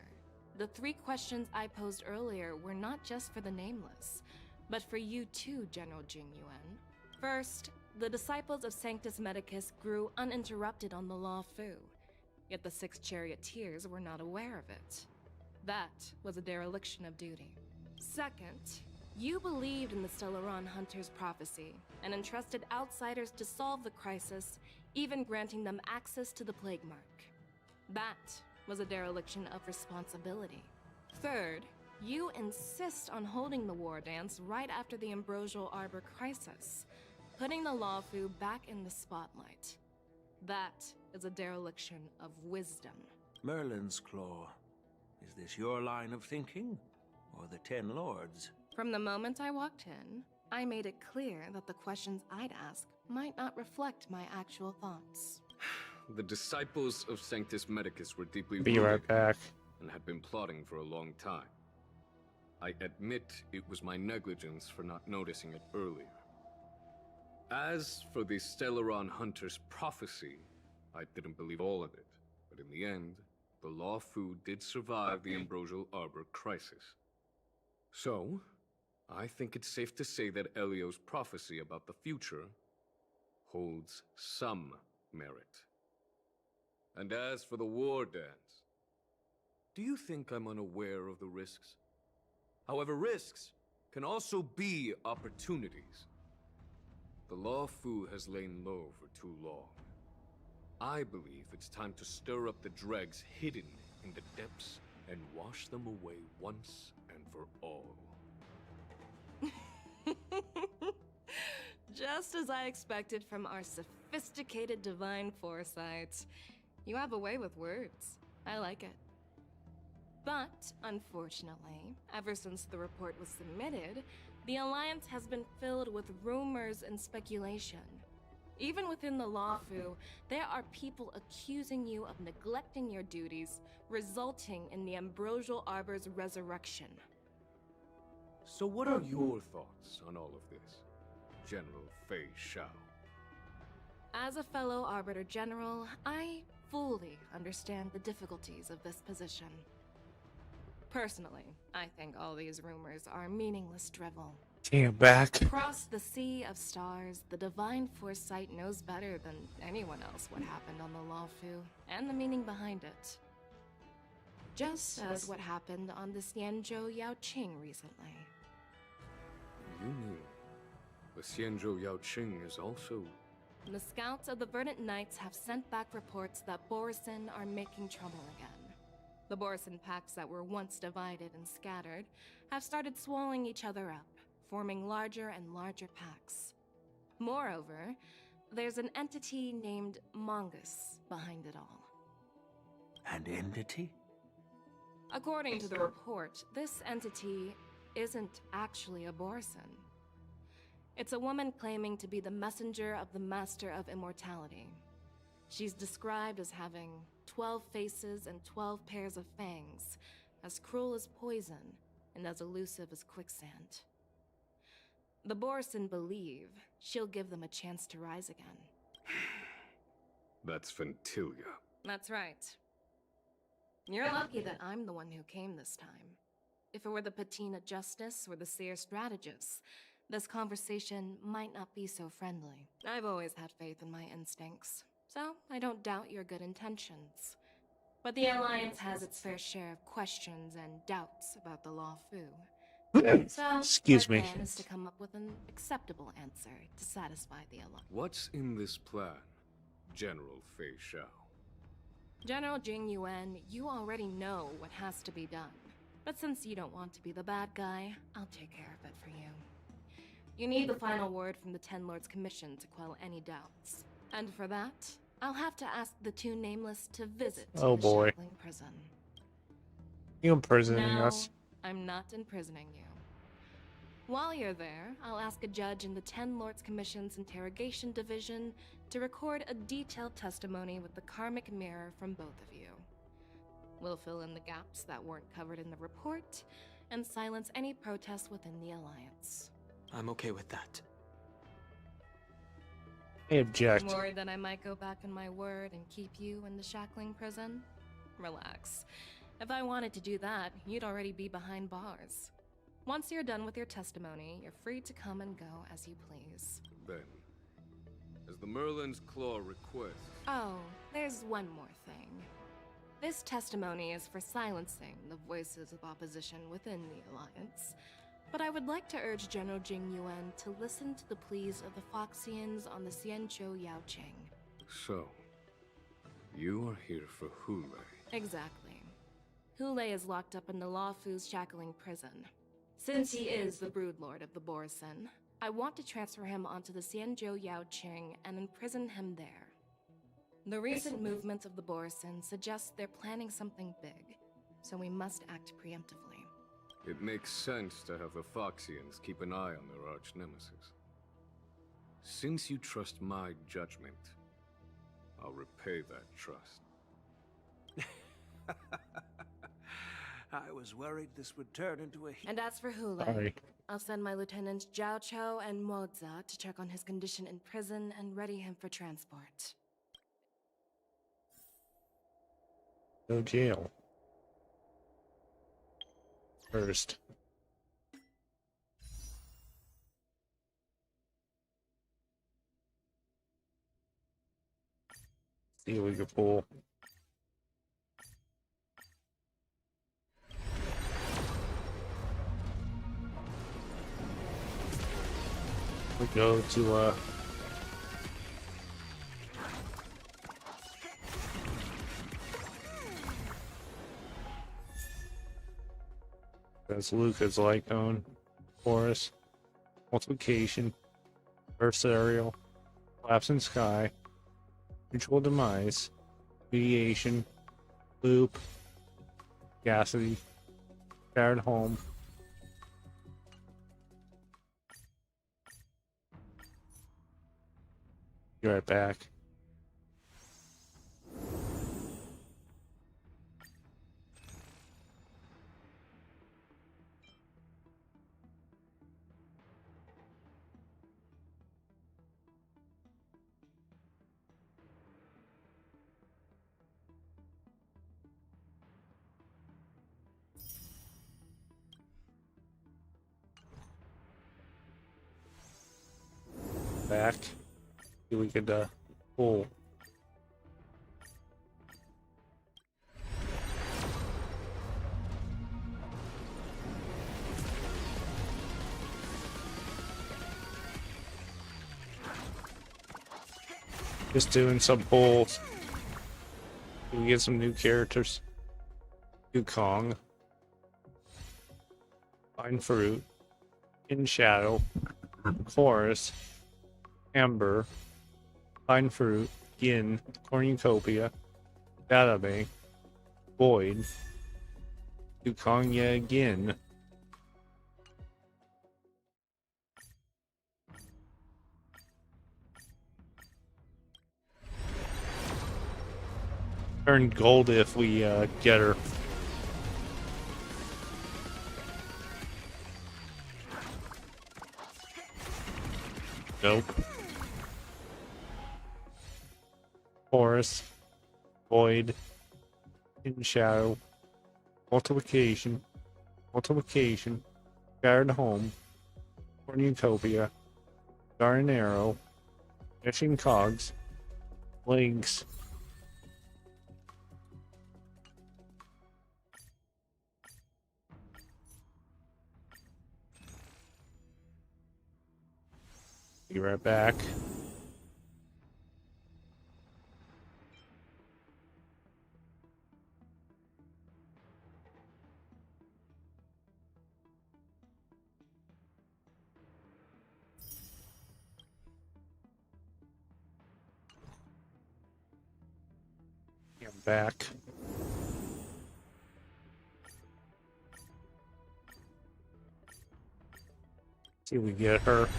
S10: the 3 questions I posed earlier were not just for the nameless, but for you too, General Jing Yuan. First, the disciples of Sanctus Medicus grew uninterrupted on the Law Fu, yet the 6 charioteers were not aware of it. That was a dereliction of duty. Second, you believed in the Stellaron Hunter's prophecy and entrusted outsiders to solve the crisis, even granting them access to the plague mark. That was a dereliction of responsibility. Third, you insist on holding the war dance right after the Ambrosial Arbor crisis, putting the Lawfu back in the spotlight. That is a dereliction of wisdom.
S13: Merlin's Claw. Is this your line of thinking? Or the 10 Lords?
S10: From the moment I walked in, I made it clear that the questions I'd ask might not reflect my actual thoughts.
S11: The disciples of Sanctus Medicus were deeply
S1: Be right
S11: rooted
S1: back.
S11: and had been plotting for a long time. I admit it was my negligence for not noticing it earlier. As for the Stellaron Hunter's prophecy, I didn't believe all of it, but in the end, the Lawfu did survive the Ambrosial Arbor crisis. So, I think it's safe to say that Elio's prophecy about the future holds some merit. And as for the war dance, do you think I'm unaware of the risks? However, risks can also be opportunities. The Lawfu has lain low for too long. I believe it's time to stir up the dregs hidden in the depths and wash them away once and for all.
S10: Just as I expected from our sophisticated divine foresight. You have a way with words. I like it. But, unfortunately, ever since the report was submitted, the Alliance has been filled with rumors and speculation. Even within the Lawfu, there are people accusing you of neglecting your duties, resulting in the Ambrosial Arbor's resurrection.
S11: So what are your thoughts on all of this, General Fei Shao?
S10: As a fellow Arbiter General, I fully understand the difficulties of this position. Personally, I think all these rumors are meaningless drivel.
S1: Damn, back.
S10: Across the sea of stars, the divine foresight knows better than anyone else what happened on the Lawfu, and the meaning behind it. Just as what happened on the Xianzhou Yaoqing recently.
S11: You mean the Xianzhou Yaoqing is also...
S10: The scouts of the Verdant Knights have sent back reports that Borisin are making trouble again. The Borisin packs that were once divided and scattered have started swallowing each other up, forming larger and larger packs. Moreover, there's an entity named Mongus behind it all.
S13: An entity?
S10: According to the report, this entity isn't actually a Borisin. It's a woman claiming to be the messenger of the Master of Immortality. She's described as having 12 faces and 12 pairs of fangs, as cruel as poison, and as elusive as quicksand. The Borson believe she'll give them a chance to rise again.
S11: That's Ventilia.
S10: That's right. You're lucky that I'm the one who came this time. If it were the Patina Justice or the Seer Strategist, this conversation might not be so friendly. I've always had faith in my instincts, so I don't doubt your good intentions. But the Alliance has its fair share of questions and doubts about the Law Fu. So,
S1: Excuse
S10: my
S1: me.
S10: plan is to come up with an acceptable answer to satisfy the Alliance.
S11: What's in this plan, General Fei Shao?
S10: General Jing Yuan, you already know what has to be done. But since you don't want to be the bad guy, I'll take care of it for you. You need the final word from the Ten Lords Commission to quell any doubts. And for that, I'll have to ask the two Nameless to visit
S1: Oh
S10: the
S1: boy.
S10: Shackling prison.
S1: You imprisoning
S10: No,
S1: us?
S10: I'm not imprisoning you. While you're there, I'll ask a judge in the Ten Lords Commission's Interrogation Division to record a detailed testimony with the karmic mirror from both of you. We'll fill in the gaps that weren't covered in the report, and silence any protests within the Alliance.
S9: I'm okay with that.
S1: I object.
S10: Worried that I might go back on my word and keep you in the Shackling prison? Relax. If I wanted to do that, you'd already be behind bars. Once you're done with your testimony, you're free to come and go as you please.
S11: Then, as the Merlin's Claw requests...
S10: Oh, there's one more thing. This testimony is for silencing the voices of opposition within the Alliance. But I would like to urge General Jing Yuan to listen to the pleas of the Foxians on the Xianzhou Yaoqing.
S11: So, you are here for Hule.
S10: Exactly. Hule is locked up in the Law Fu's Shackling prison. Since he is the Broodlord of the Borson, I want to transfer him onto the Xianzhou Yaoqing and imprison him there. The recent movements of the Borson suggest they're planning something big, so we must act preemptively.
S11: It makes sense to have the Foxians keep an eye on their arch-nemesis. Since you trust my judgment, I'll repay that trust.
S13: I was worried this would turn into a...
S10: And as for Hule,
S1: Sorry.
S10: I'll send my lieutenants Zhao Chou and Moza to check on his condition in prison and ready him for transport.
S1: No jail. First. See what we can pull. We go to that's Luca's Lycone, Chorus, Multiplication, Versarial, Collapse in Sky, Mutual Demise, Mediation, Loop, Gasity, Shattered Home. Be right back. Back. See we could pull. Just doing some pulls. We get some new characters. Yukong. Fine Fruit. In Shadow. Chorus. Amber. Fine Fruit. Gin. Cornucopia. Databank. Void. Yukong again. Turn gold if we get her. Nope. Forest, void, hidden shadow, multiplication, scattered home, cornucopia, garden arrow, fishing cogs, links. Be right back. I'm back. See if we get her.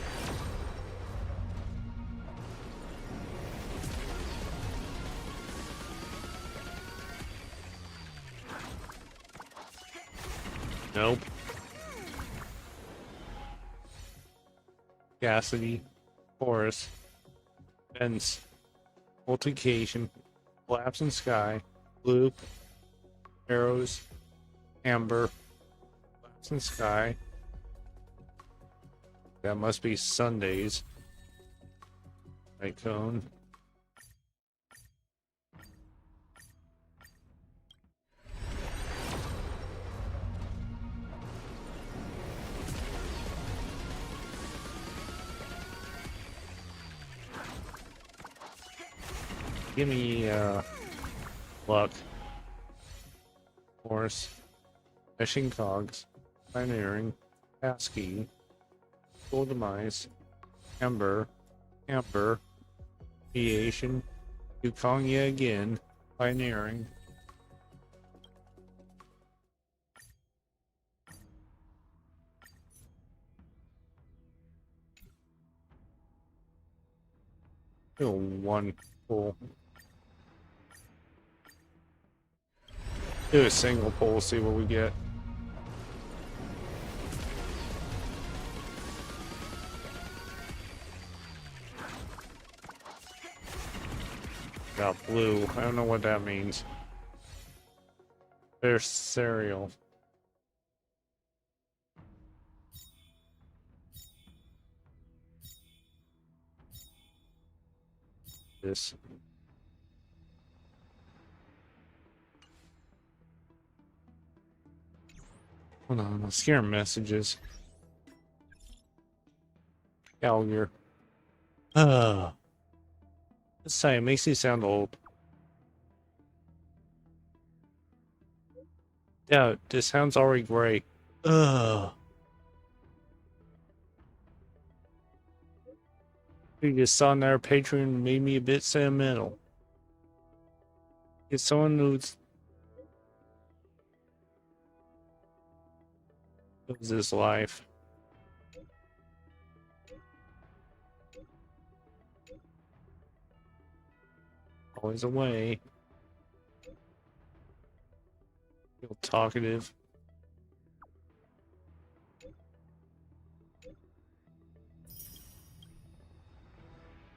S1: Nope. Cassidy, Forest, Fence, Multiplication, Collapse in Sky, Loop, Arrows, Amber, Collapse in Sky. That must be Sundays. Icon. Give me luck. Horse. Fishing cogs. Pioneering. Passkey. Gold demise. Amber. Creation. Yukongia again. Pioneering. Still one pull. Do a single pull, see what we get. Got blue. I don't know what that means. There's cereal. This. Hold on, let's hear messages. Gallagher. This time makes you sound old. Yeah, this sounds already great. You just saw another patron made me a bit sentimental. It's someone who's lives this life. Always away. Feel talkative.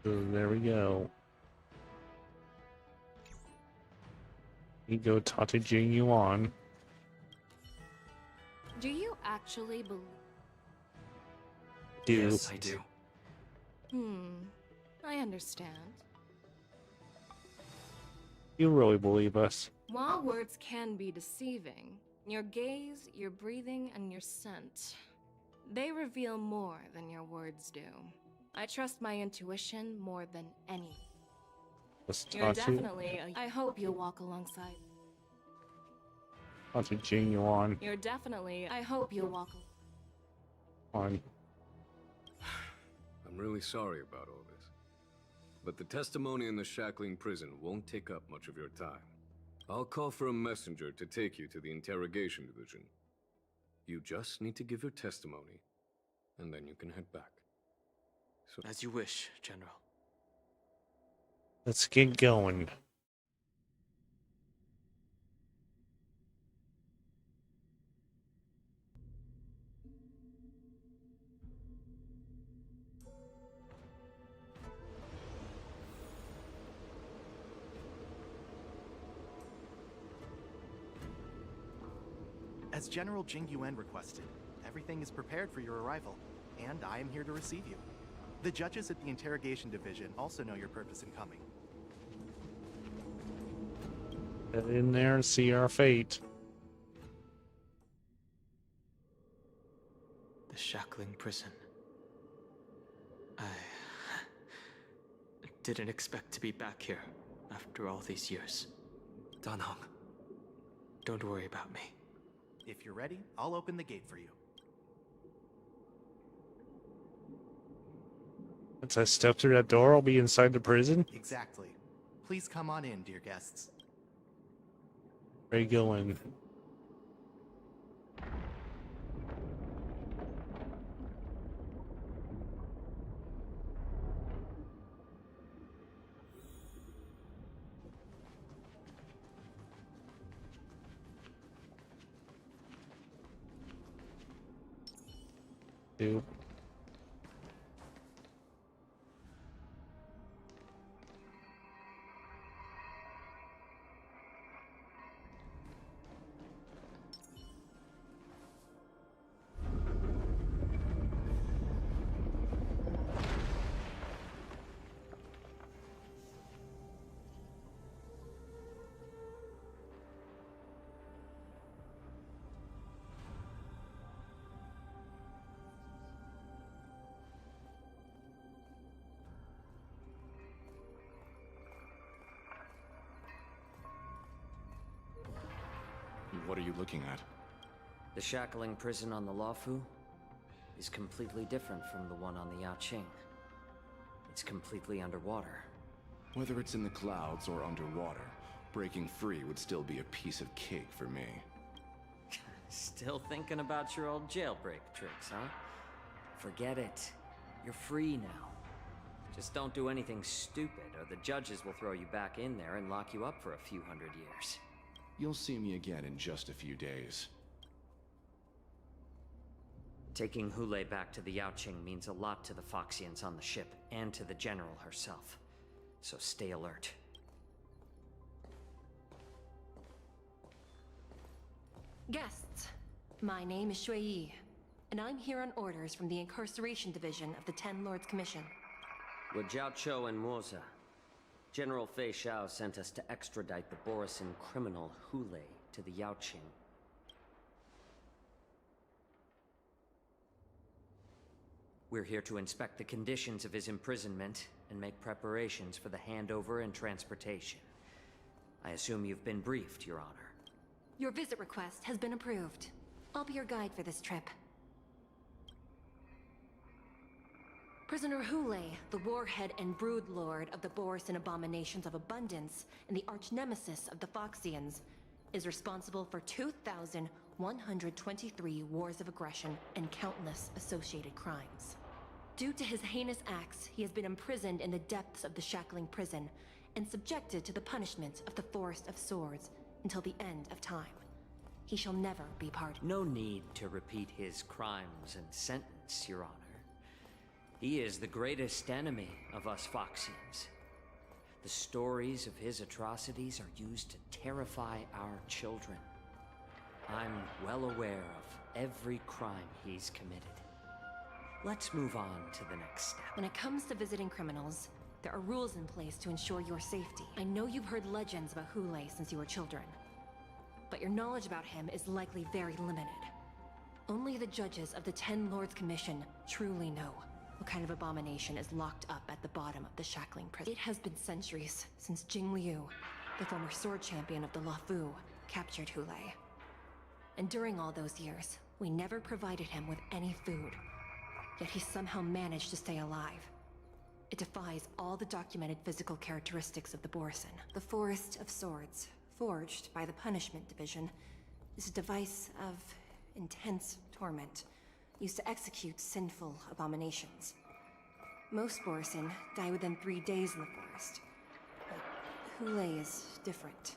S1: So there we go. You go talk to Jing Yuan.
S10: Do you actually believe?
S12: Yes, I do.
S10: I understand.
S1: You really believe us?
S10: While words can be deceiving, your gaze, your breathing, and your scent, they reveal more than your words do. I trust my intuition more than any.
S1: Let's
S10: You're
S1: talk to
S10: definitely I hope you'll walk alongside.
S1: talk to Jing Yuan.
S10: You're definitely I hope you'll walk
S1: On.
S11: I'm really sorry about all this. But the testimony in the Shackling prison won't take up much of your time. I'll call for a messenger to take you to the interrogation division. You just need to give your testimony, and then you can head back. So,
S9: As you wish, General.
S1: Let's get going.
S14: As General Jing Yuan requested, everything is prepared for your arrival, and I am here to receive you. The judges at the Interrogation Division also know your purpose in coming.
S1: Get in there and see our fate.
S9: The shackling prison. I didn't expect to be back here after all these years.
S12: Dan Heng.
S9: Don't worry about me.
S14: If you're ready, I'll open the gate for you.
S1: Once I step through that door, I'll be inside the prison?
S14: Exactly. Please come on in, dear guests.
S1: Where you going? Do.
S15: What are you looking at?
S2: The shackling prison on the Luofu is completely different from the one on the Yaoqing. It's completely underwater.
S15: Whether it's in the clouds or underwater, breaking free would still be a piece of cake for me.
S2: Still thinking about your old jailbreak tricks, huh? Forget it. You're free now. Just don't do anything stupid, or the judges will throw you back in there and lock you up for a few hundred years.
S15: You'll see me again in just a few days.
S2: Taking Hule back to the Yaoqing means a lot to the Foxians on the ship, and to the General herself. So stay alert.
S10: Guests, my name is Shui Yi, and I'm here on orders from the Incarceration Division of the Ten Lords Commission.
S2: We're Jiao Chou and Moza. General Fei Xiao sent us to extradite the Borisin criminal Hule to the Yaoqing. We're here to inspect the conditions of his imprisonment and make preparations for the handover and transportation. I assume you've been briefed, Your Honor.
S10: Your visit request has been approved. I'll be your guide for this trip. Prisoner Hule, the warhead and brood lord of the Borisin abominations of abundance and the arch-nemesis of the Foxians, is responsible for 2,123 wars of aggression and countless associated crimes. Due to his heinous acts, he has been imprisoned in the depths of the shackling prison and subjected to the punishment of the Forest of Swords until the end of time. He shall never be pardoned.
S2: No need to repeat his crimes and sentence, Your Honor. He is the greatest enemy of us Foxians. The stories of his atrocities are used to terrify our children. I'm well aware of every crime he's committed. Let's move on to the next step.
S10: When it comes to visiting criminals, there are rules in place to ensure your safety. I know you've heard legends about Hule since you were children, but your knowledge about him is likely very limited. Only the judges of the Ten Lords Commission truly know what kind of abomination is locked up at the bottom of the shackling prison. It has been centuries since Jing Liu, the former sword champion of the Luofu, captured Hule. And during all those years, we never provided him with any food. Yet he somehow managed to stay alive. It defies all the documented physical characteristics of the Borisin. The Forest of Swords, forged by the Punishment Division, is a device of intense torment, used to execute sinful abominations. Most Borisin die within 3 days in the forest, but Hule is different.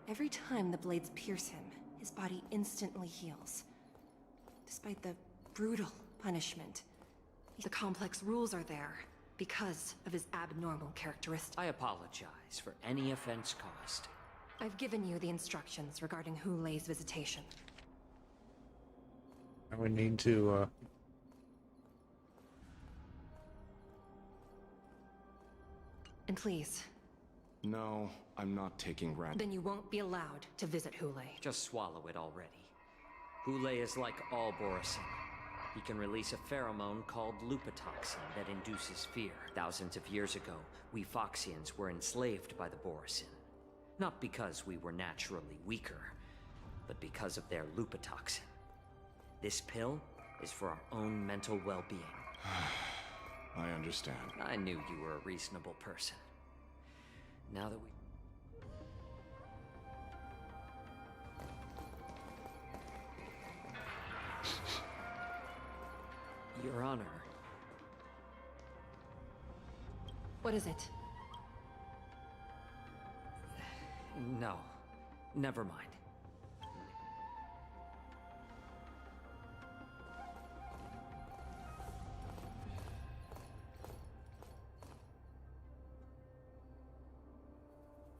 S10: Every time the blades pierce him, his body instantly heals. Despite the brutal punishment, the complex rules are there because of his abnormal characteristics.
S2: I apologize for any offense caused.
S10: I've given you the instructions regarding Hule's visitation.
S1: We need to,
S10: And please,
S15: No, I'm not taking Rat.
S10: then you won't be allowed to visit Hule.
S2: Just swallow it already. Hule is like all Borisin. He can release a pheromone called lupatoxin that induces fear. Thousands of years ago, we Foxians were enslaved by the Borisin. Not because we were naturally weaker, but because of their lupatoxin. This pill is for our own mental well-being.
S15: I understand.
S2: I knew you were a reasonable person. Now that we... Your Honor.
S10: What is it?
S2: No. Never mind.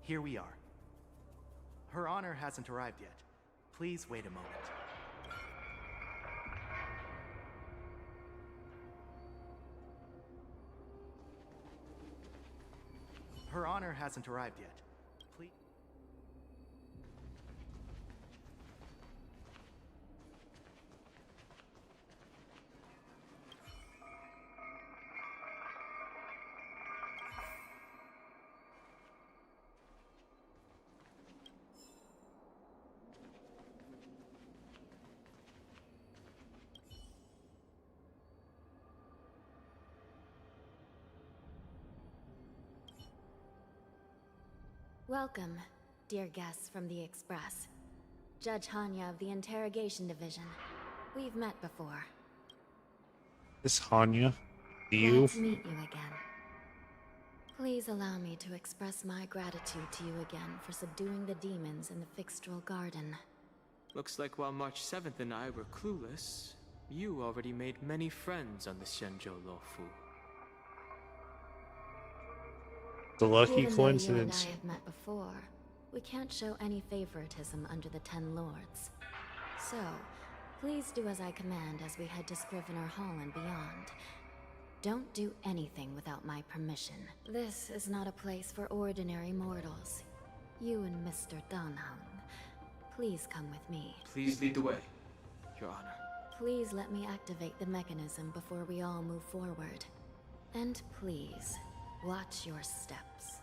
S14: Here we are. Her Honor hasn't arrived yet. Please wait a moment. Her Honor hasn't arrived yet. Please.
S16: Welcome, dear guests from the Express. Judge Hanya of the Interrogation Division. We've met before.
S1: this Hanya, you.
S16: Glad to meet you again. Please allow me to express my gratitude to you again for subduing the demons in the Fixtral Garden.
S9: Looks like while March 7th and I were clueless, you already made many friends on the Xianzhou Luofu.
S1: The lucky
S16: Even
S1: coincidence.
S16: though you and I have met before, we can't show any favoritism under the Ten Lords. So, please do as I command as we head to Scrivener Hall and beyond. Don't do anything without my permission. This is not a place for ordinary mortals. You and Mr. Danheng, please come with me.
S9: Please lead the way, Your Honor.
S16: Please let me activate the mechanism before we all move forward. And please, watch your steps.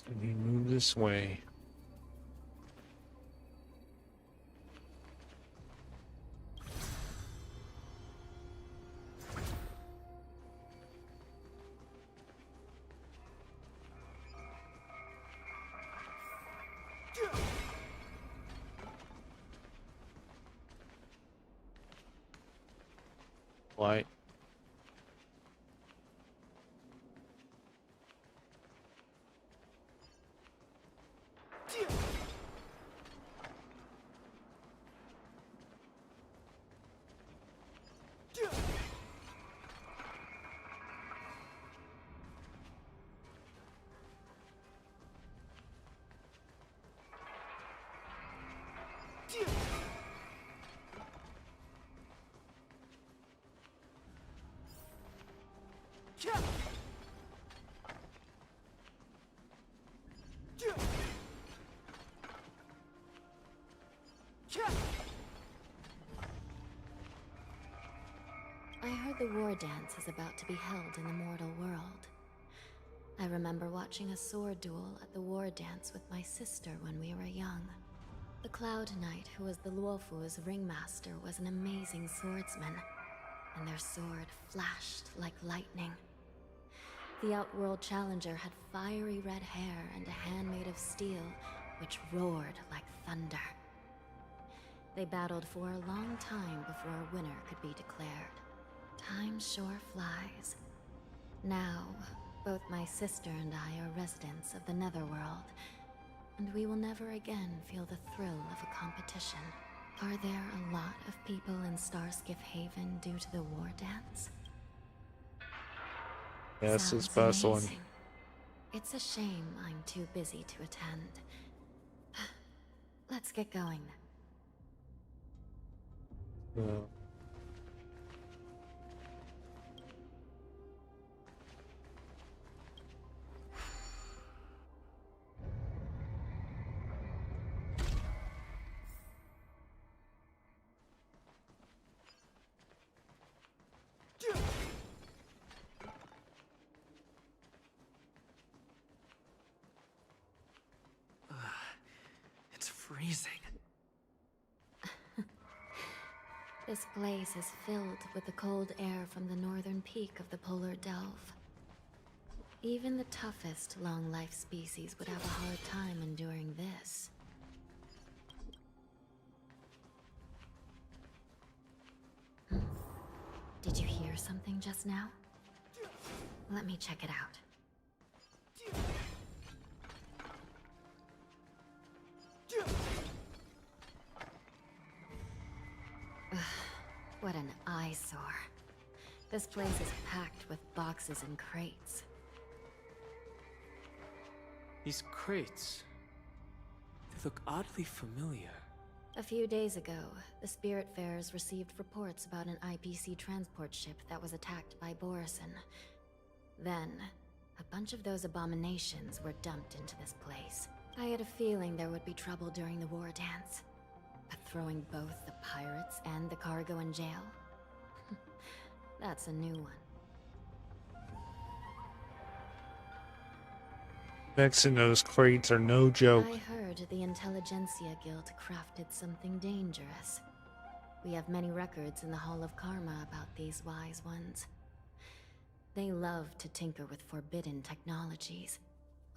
S1: Let me move this way. Light.
S16: I heard the war dance is about to be held in the mortal world. I remember watching a sword duel at the war dance with my sister when we were young. The Cloud Knight, who was the Luofu's ringmaster, was an amazing swordsman, and their sword flashed like lightning. The Outworld Challenger had fiery red hair and a hand made of steel, which roared like thunder. They battled for a long time before a winner could be declared. Time sure flies. Now, both my sister and I are residents of the Netherworld, and we will never again feel the thrill of a competition. Are there a lot of people in Starskiff Haven due to the war dance?
S1: Yes, it's
S16: Sounds
S1: bustling.
S16: amazing. It's a shame I'm too busy to attend. Let's get going.
S1: Yeah.
S12: It's freezing.
S16: This place is filled with the cold air from the northern peak of the polar delve. Even the toughest long-life species would have a hard time enduring this. Did you hear something just now? Let me check it out. Ugh, what an eyesore. This place is packed with boxes and crates.
S9: These crates, they look oddly familiar.
S16: A few days ago, the Spiritfarers received reports about an IPC transport ship that was attacked by Borison. Then, a bunch of those abominations were dumped into this place. I had a feeling there would be trouble during the war dance. But throwing both the pirates and the cargo in jail? That's a new one.
S1: Fixing those crates are no joke.
S16: I heard the Intelligentsia Guild crafted something dangerous. We have many records in the Hall of Karma about these wise ones. They love to tinker with forbidden technologies,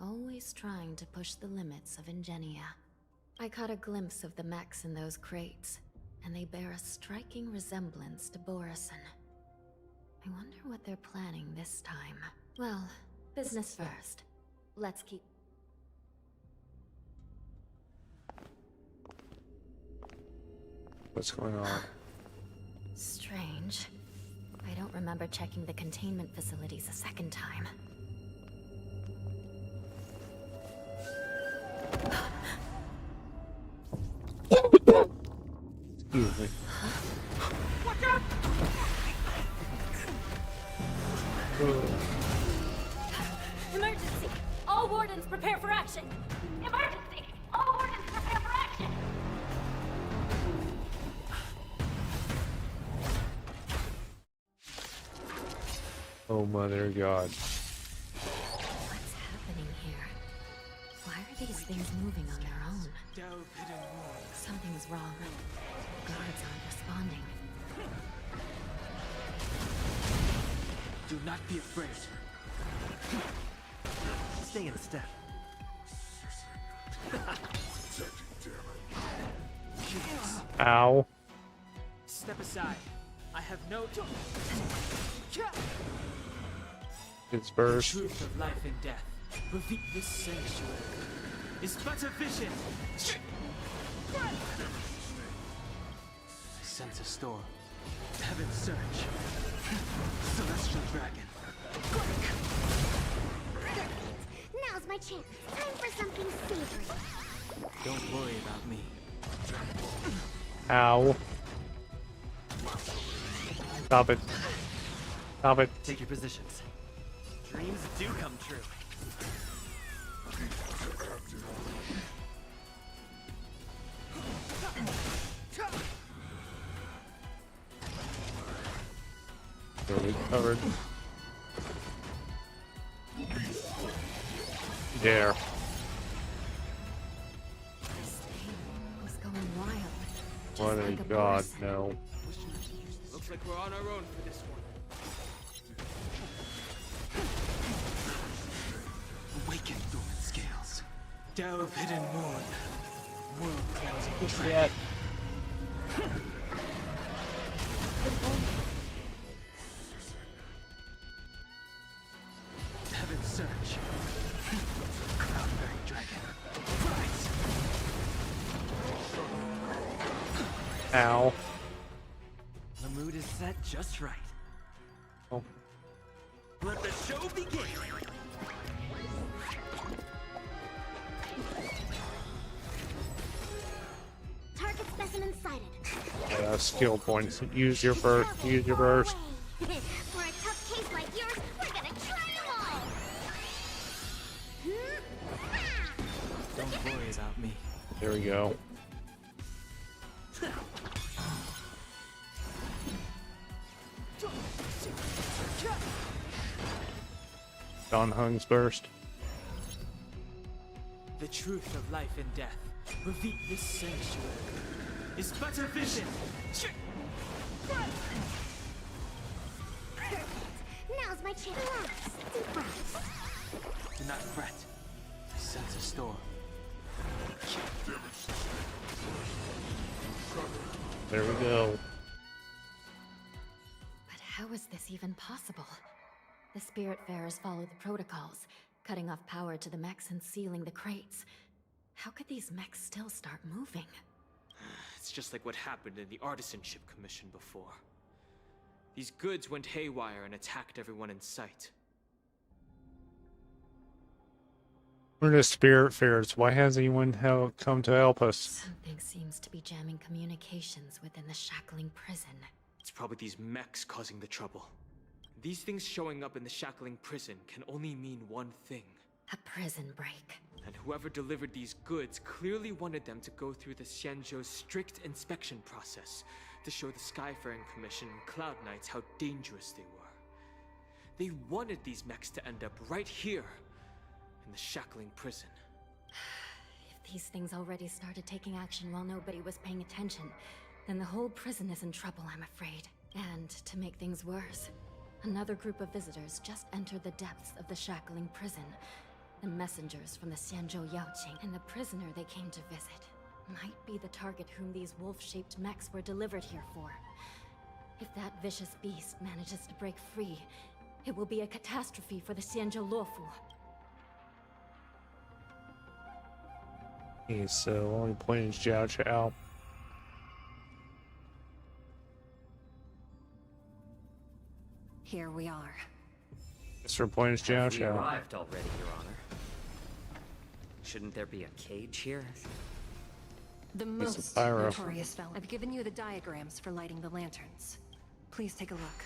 S16: always trying to push the limits of Ingenia. I caught a glimpse of the mechs in those crates, and they bear a striking resemblance to Borison. I wonder what they're planning this time. Well, business first. Let's keep...
S1: What's going on?
S16: Strange. I don't remember checking the containment facilities a second time.
S1: Excuse me.
S5: Watch out!
S4: Emergency! All wardens prepare for action! Emergency! All wardens prepare for action!
S1: Oh, mother of God.
S16: What's happening here? Why are these things moving on their own? Something is wrong. Guards aren't responding.
S6: Do not be afraid. Stay in step.
S1: Ow.
S9: Step aside. I have no...
S1: It's burst.
S9: The truth of life and death. Reveal this sanctuary is but a vision. I sense a storm. Heaven's surge. Celestial dragon.
S3: Now's my chance. Time for something savory.
S9: Don't worry about me.
S1: Ow. Stop it. Stop it.
S12: Take your positions. Dreams do come true.
S1: Really covered. There.
S16: This thing was going wild. Just
S1: What
S16: like
S1: a
S16: a
S1: god,
S16: Borison.
S1: no.
S9: Looks like we're on our own for this one.
S6: Awaken, dormant scales.
S9: Delve hidden moon. World cleansing
S1: What's
S9: dragon.
S1: that?
S6: Heaven's surge. Cloud-bearing dragon. Rise!
S1: Ow.
S12: The mood is set just right.
S1: Oh.
S12: Let the show begin!
S3: Target specimen sighted.
S1: Skill points. Use your burst. Use your burst.
S3: For a tough case like yours, we're gonna try them all!
S9: Don't worry about me.
S1: There we go. Don Hung's burst.
S9: The truth of life and death, reveal this sanctuary, is but a vision.
S3: Now's my chance. Relax. Deep breaths.
S9: Do not fret. I sense a storm.
S1: There we go.
S16: But how is this even possible? The Spiritfarers follow the protocols, cutting off power to the mechs and sealing the crates. How could these mechs still start moving?
S9: It's just like what happened in the Artisanship Commission before. These goods went haywire and attacked everyone in sight.
S1: We're the Spiritfarers. Why has anyone come to help us?
S16: Something seems to be jamming communications within the shackling prison.
S9: It's probably these mechs causing the trouble. These things showing up in the shackling prison can only mean one thing.
S16: A prison break.
S9: And whoever delivered these goods clearly wanted them to go through the Xianzhou's strict inspection process to show the Skyfaring Commission and Cloud Knights how dangerous they were. They wanted these mechs to end up right here, in the shackling prison.
S16: If these things already started taking action while nobody was paying attention, then the whole prison is in trouble, I'm afraid. And to make things worse, another group of visitors just entered the depths of the shackling prison. The messengers from the Xianzhou Yaoqing and the prisoner they came to visit might be the target whom these wolf-shaped mechs were delivered here for. If that vicious beast manages to break free, it will be a catastrophe for the Xianzhou Luofu.
S1: Okay, so only point is Jiao Chao.
S17: Here we are.
S1: Mr. Point is Jiao
S2: We
S1: Chao.
S2: arrived already, Your Honor. Shouldn't there be a cage here?
S17: The
S1: It's a
S17: most
S1: pyro.
S17: notorious felon. I've given you the diagrams for lighting the lanterns. Please take a look.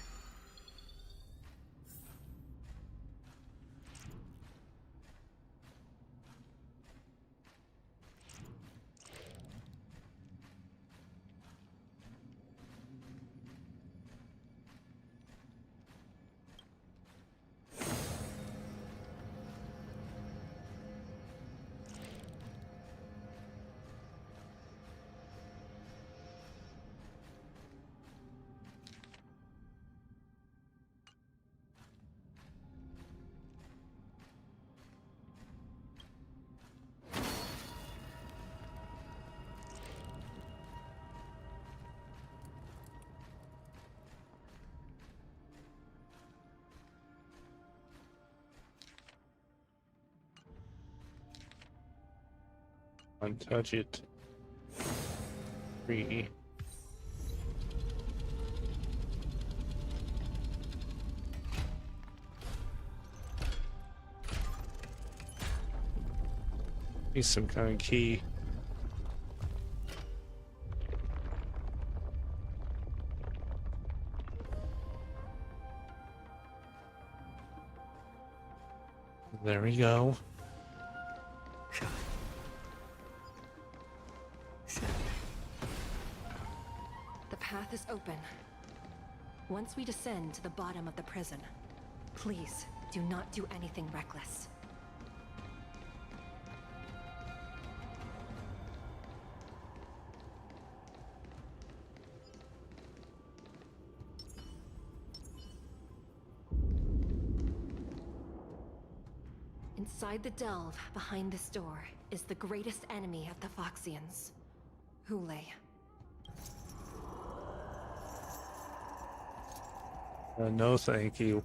S1: Untouch it. 3. Need some kind of key. There we go.
S17: The path is open. Once we descend to the bottom of the prison, please do not do anything reckless. Inside the delve, behind this door, is the greatest enemy of the Foxians, Hule.
S1: No, thank you.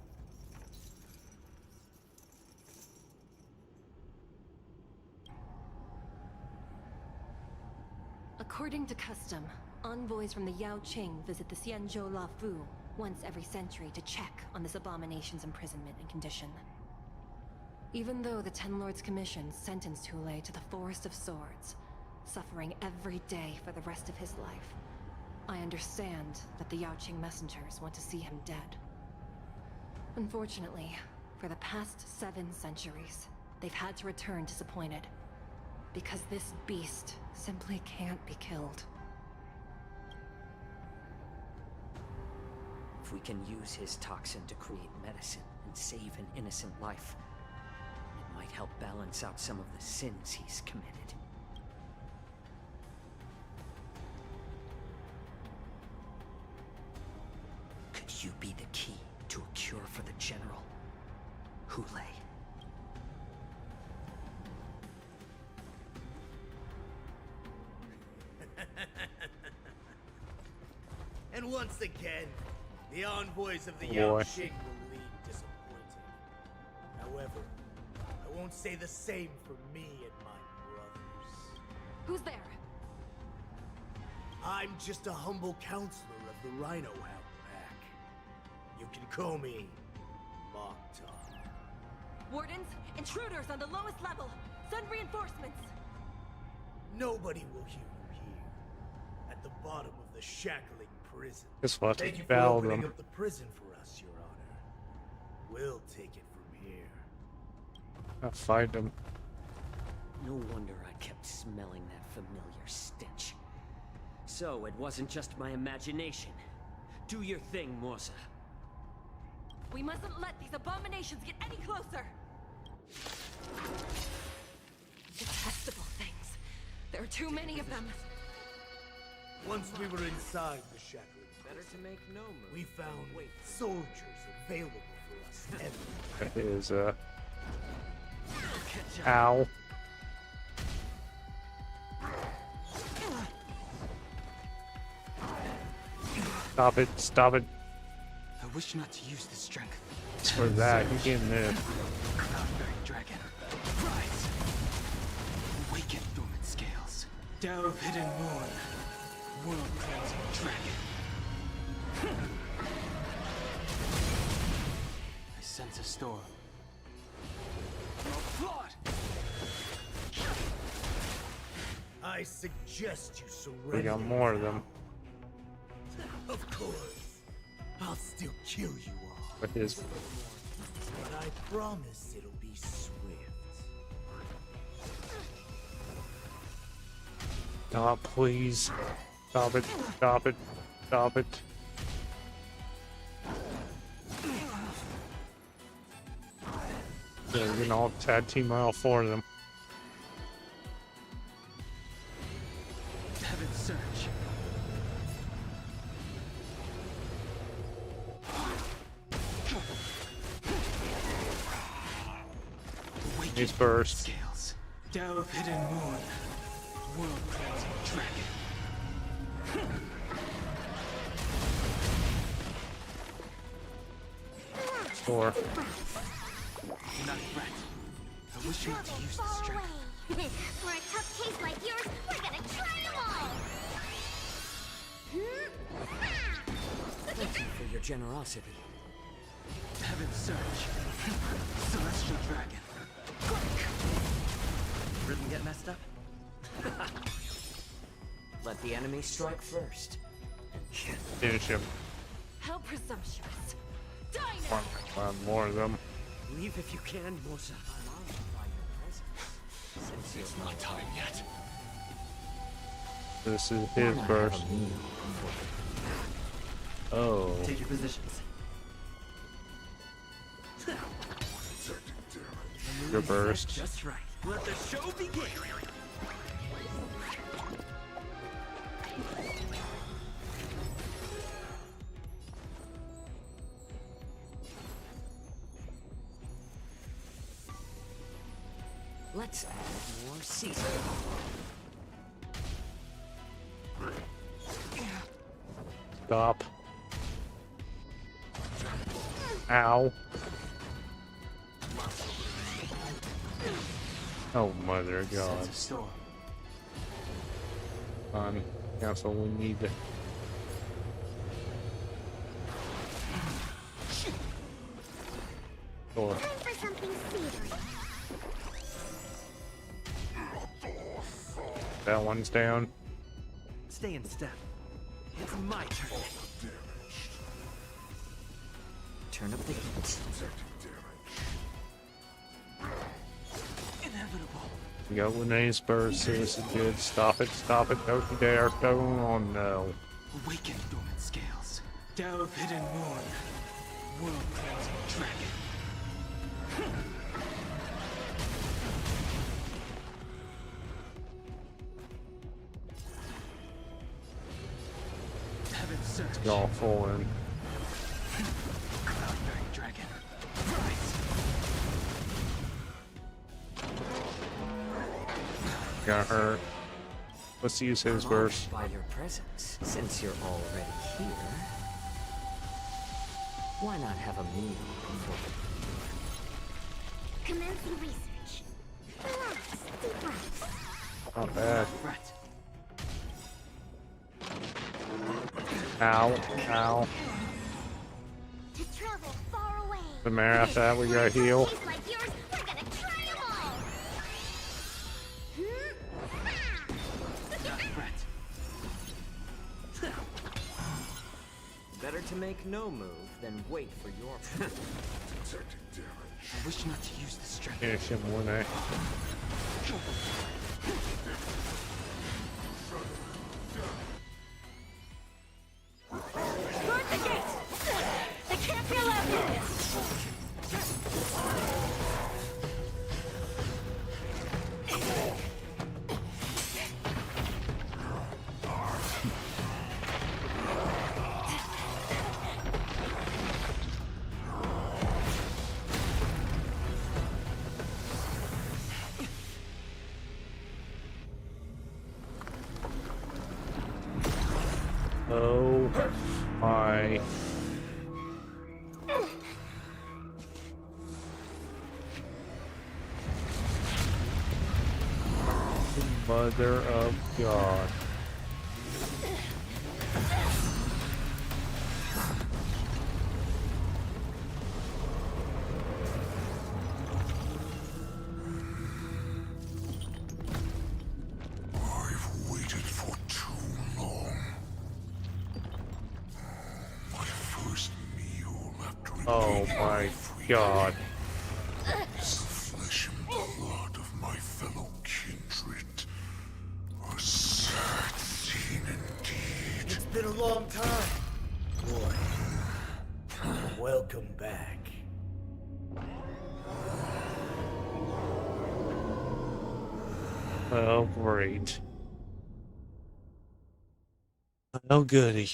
S17: According to custom, Envoys from the Yao Qing visit the Xianzhou La Fu once every century to check on this abomination's imprisonment and condition. Even though the Ten Lords Commission sentenced Hulei to the Forest of Swords, suffering every day for the rest of his life, I understand that the Yao Qing messengers want to see him dead. Unfortunately, for the past 7 centuries, they've had to return disappointed. Because this beast simply can't be killed.
S2: If we can use his toxin to create medicine and save an innocent life, it might help balance out some of the sins he's committed. Could you be the key to a cure for the General, Hulei?
S18: And once again, the envoys of the Yao Qing will leave disappointed. However, I won't say the same for me and my brothers.
S17: Who's there?
S18: I'm just a humble counselor of the Rhino Hound Pack. You can call me Mok'Tar.
S17: Wardens, intruders on the lowest level. Send reinforcements.
S18: Nobody will hear you here. At the bottom of the shackling prison.
S1: Guess we'll have to
S18: Thank you for
S1: battle
S18: opening
S1: them.
S18: up the prison for us, Your Honor. We'll take it from here.
S1: I'll fight them.
S2: No wonder I kept smelling that familiar stench. So it wasn't just my imagination. Do your thing, Morza.
S17: We mustn't let these abominations get any closer! Detestable things. There are too many of them.
S18: Once we were inside the shackling
S2: Better to make no move.
S18: we found soldiers available for us everywhere.
S1: That is, ow. Stop it, stop it.
S9: I wish not to use the strength.
S1: It's for that, you getting this.
S9: Cloudbearing dragon. Rise! Awaken dormant scales. Dow of hidden moon. World cleansing dragon. I sense a storm. Your blood!
S18: I suggest you surrender.
S1: We got more of them.
S18: Of course. I'll still kill you all.
S1: But his
S18: But I promise it'll be swift.
S1: stop, please. Stop it, stop it, stop it. Yeah, we can all tag team all 4 of them.
S9: Heaven surge.
S1: He's burst.
S9: Scales. Dow of hidden moon. World cleansing dragon.
S1: Score.
S9: You're not a threat. I wish not to use the strength.
S3: For a tough case like yours, we're gonna try them all!
S2: Thank you for your generosity.
S9: Heaven surge. Celestial dragon.
S12: Rhythm get messed up?
S2: Let the enemy strike first.
S1: Finish him.
S17: How presumptuous. Die
S1: Want more of them.
S2: Leave if you can, Morza. I'm honored by your presence.
S6: It's not time yet.
S1: This is his burst. Oh.
S12: Take your positions.
S1: Your burst.
S12: Just right. Let the show begin.
S2: Let's add more season.
S1: Stop. Ow. Oh, mother of God.
S9: Sense of storm.
S1: On. That's all we need to. Sure.
S3: Time for something savory.
S1: That one's down.
S12: Stay in step. It's my turn. Turn up the heat. Inevitable.
S1: You got Renee's burst. This is good. Stop it. Stop it. Don't you dare. Don't. Oh no.
S6: Awaken dormant scales. Delve hidden moon. World-cleansing dragon. Heaven search.
S1: Y'all falling.
S6: Cloud-bearing dragon. Rise.
S1: Got hurt. Let's use his burst.
S2: By your presence, since you're already here, why not have a meal before
S3: Commencing research. Relax, deep breaths.
S1: Not bad. Ow. Ow.
S3: To travel far away.
S1: The mare after that, we got heal.
S3: Days like yours, we're gonna try 'em all.
S2: Better to make no move than wait for your
S6: I wish not to use this strength.
S1: Finish him, Renee.
S5: Guard the gate! They can't be allowed in!
S1: Oh my. Mother of God.
S19: I've waited for too long. My first meal after
S1: Oh my God.
S19: is the flesh and blood of my fellow kindred. A sad scene indeed.
S18: It's been a long time, boy. Welcome back.
S1: Oh, great. Oh, goody.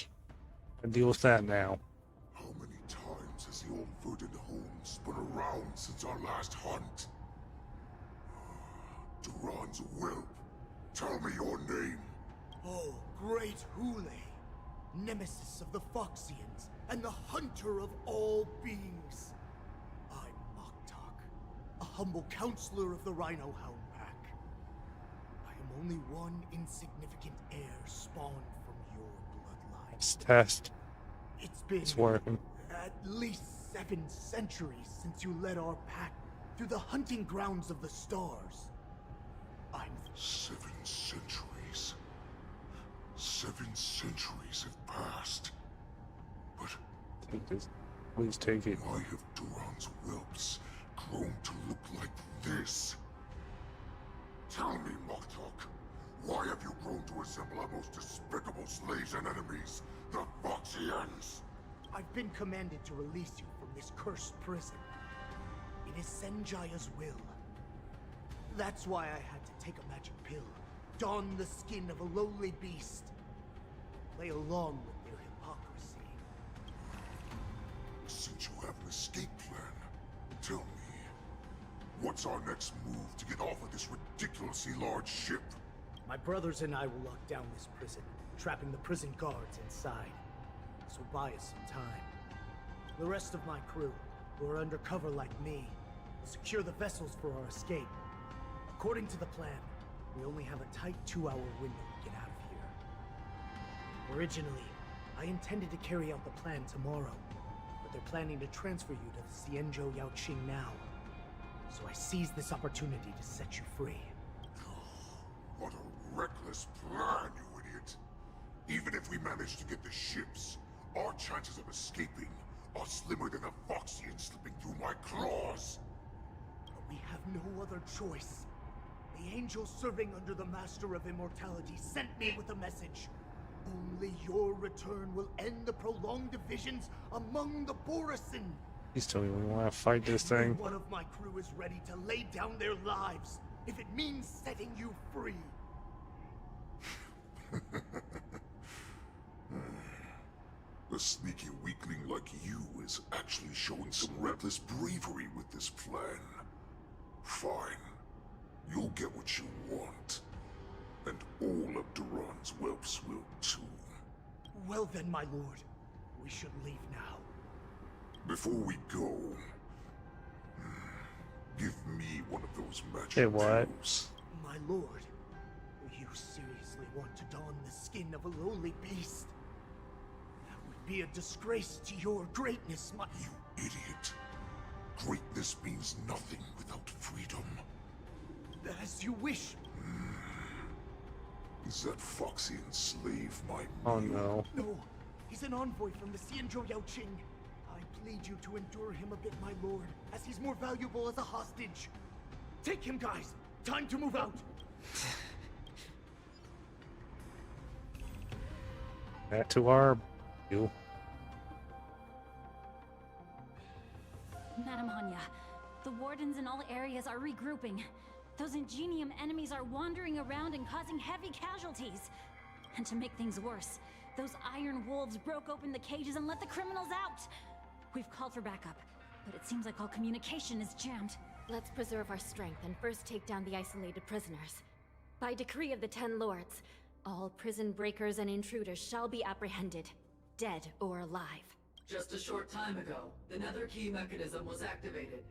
S1: I deal with that now.
S19: How many times has the old verdant home spun around since our last hunt? Duran's whelp. Tell me your name.
S18: Oh, great Hule, nemesis of the Foxians and the hunter of all beings. I'm Moktok, a humble counselor of the Rhino Hound Pack. I am only one insignificant heir spawned from your bloodline.
S1: It's test.
S18: It's been
S1: It's working.
S18: at least 7 centuries since you led our pack through the hunting grounds of the stars. I'm
S19: 7 centuries. 7 centuries have passed. But
S1: Take this. Please take it.
S19: why have Duran's whelps grown to look like this? Tell me, Moktok, why have you grown to resemble our most despicable slaves and enemies, the Foxians?
S18: I've been commanded to release you from this cursed prison. It is Senjaya's will. That's why I had to take a magic pill, don the skin of a lowly beast, play along with their hypocrisy.
S19: Since you have an escape plan, tell me, what's our next move to get off of this ridiculously large ship?
S18: My brothers and I will lock down this prison, trapping the prison guards inside. So buy us some time. The rest of my crew, who are undercover like me, will secure the vessels for our escape. According to the plan, we only have a tight 2-hour window to get out of here.
S7: Originally, I intended to carry out the plan tomorrow, but they're planning to transfer you to the Xianzhou Yaoqing now. So I seized this opportunity to set you free.
S20: What a reckless plan, you idiot! Even if we manage to get the ships, our chances of escaping are slimmer than a Foxian slipping through my claws!
S7: But we have no other choice. The angel serving under the Master of Immortality sent me with a message. Only your return will end the prolonged divisions among the Borisin.
S1: Please tell me we want to fight this thing.
S7: One of my crew is ready to lay down their lives if it means setting you free.
S20: A sneaky weakling like you is actually showing some reckless bravery with this plan. Fine. You'll get what you want. And all of Duran's whelps will too.
S7: Well then, my lord. We should leave now.
S20: Before we go, give me one of those magic
S1: Hey, what?
S20: tools.
S7: My lord, you seriously want to don the skin of a lowly beast? That would be a disgrace to your greatness, my—
S20: You idiot. Greatness means nothing without freedom.
S7: As you wish.
S20: Is that Foxian slave my
S1: Oh no.
S7: No, he's an envoy from the Xianzhou Yaoqing. I plead you to endure him a bit, my lord, as he's more valuable as a hostage. Take him, guys. Time to move out.
S1: Back to our view.
S21: Madam Hanya, the wardens in all areas are regrouping. Those Ingenium enemies are wandering around and causing heavy casualties. And to make things worse, those iron wolves broke open the cages and let the criminals out. We've called for backup, but it seems like all communication is jammed.
S16: Let's preserve our strength and first take down the isolated prisoners. By decree of the 10 Lords, all prison breakers and intruders shall be apprehended, dead or alive.
S22: Just a short time ago, the nether key mechanism was activated.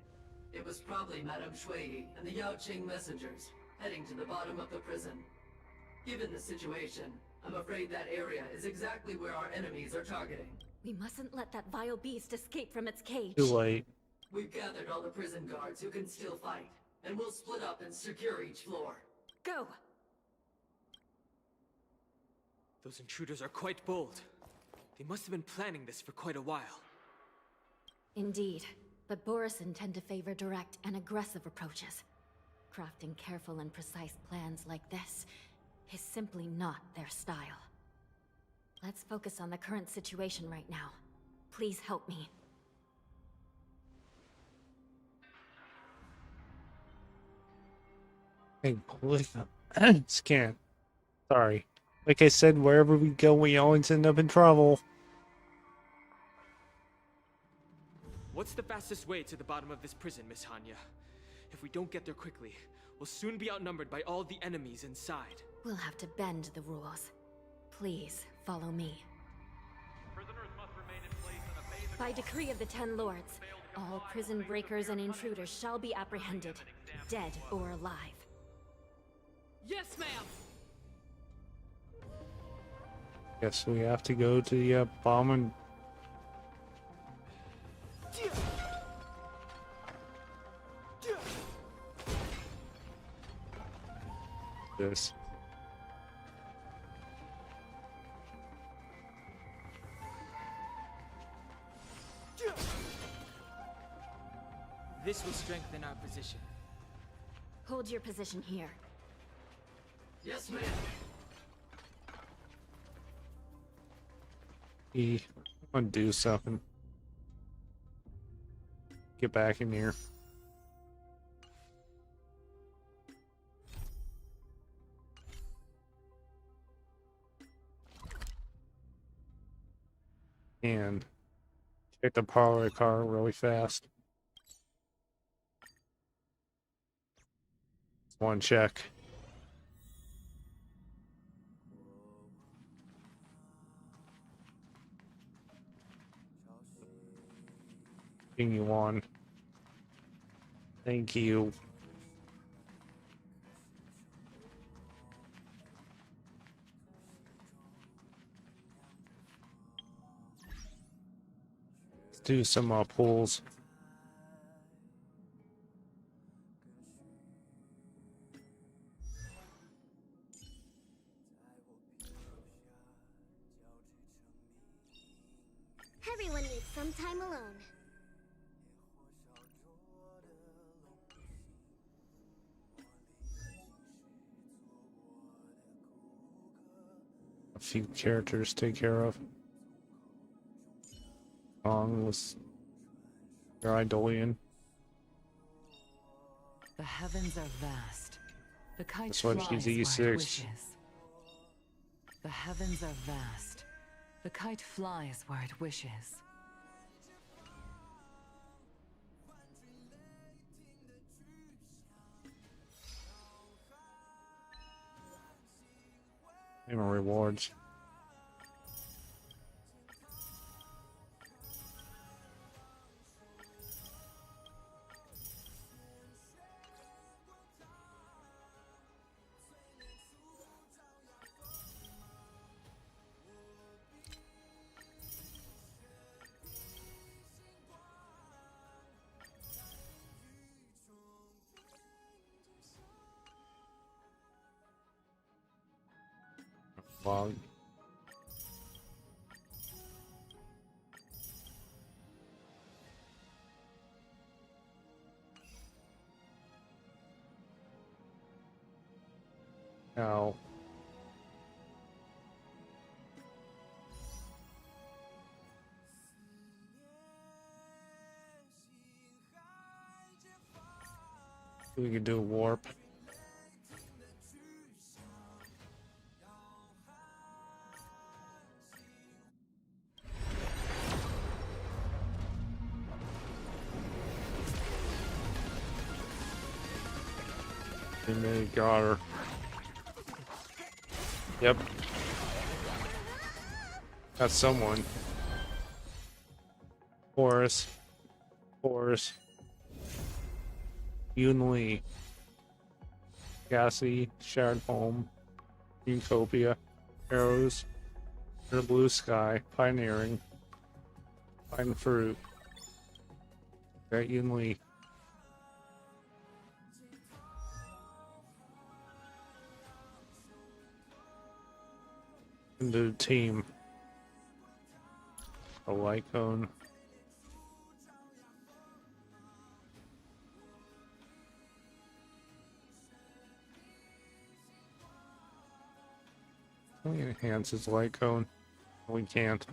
S22: It was probably Madame Shui and the Yaoqing messengers, heading to the bottom of the prison. Given the situation, I'm afraid that area is exactly where our enemies are targeting.
S16: We mustn't let that vile beast escape from its cage.
S1: Too late.
S22: We've gathered all the prison guards who can still fight, and we'll split up and secure each floor.
S16: Go!
S9: Those intruders are quite bold. They must have been planning this for quite a while.
S16: Indeed, but Borisin tend to favor direct and aggressive approaches. Crafting careful and precise plans like this is simply not their style. Let's focus on the current situation right now. Please help me.
S1: Hey, scan. Sorry. Like I said, wherever we go, we always end up in trouble.
S9: What's the fastest way to the bottom of this prison, Miss Hanya? If we don't get there quickly, we'll soon be outnumbered by all the enemies inside.
S16: We'll have to bend the rules. Please, follow me. By decree of the 10 Lords, all prison breakers and intruders shall be apprehended, dead or alive.
S9: Yes, ma'am!
S1: Guess we have to go to the bomb and... this.
S9: This will strengthen our position.
S16: Hold your position here.
S22: Yes, ma'am.
S1: I'm gonna do something. Get back in here. And check the power car really fast. One check. Continue on. Thank you. do some pulls.
S3: Everyone needs some time alone.
S1: A few characters to take care of. Was your Idolian.
S17: The heavens are vast. The kite
S1: This one,
S17: flies
S1: she's
S17: where it
S1: E6.
S17: wishes. The heavens are vast. The kite flies where it wishes.
S1: Claim rewards. Log. Now. We could do a warp. They got her. Yep. That's someone. Horus. Yoon Lee. Cassie. Shared Home. Utopia. Arrows. In the Blue Sky. Pioneering. Pine Fruit. Got Yoon Lee. Into the team. A light cone. Can we enhance his light cone? We can't.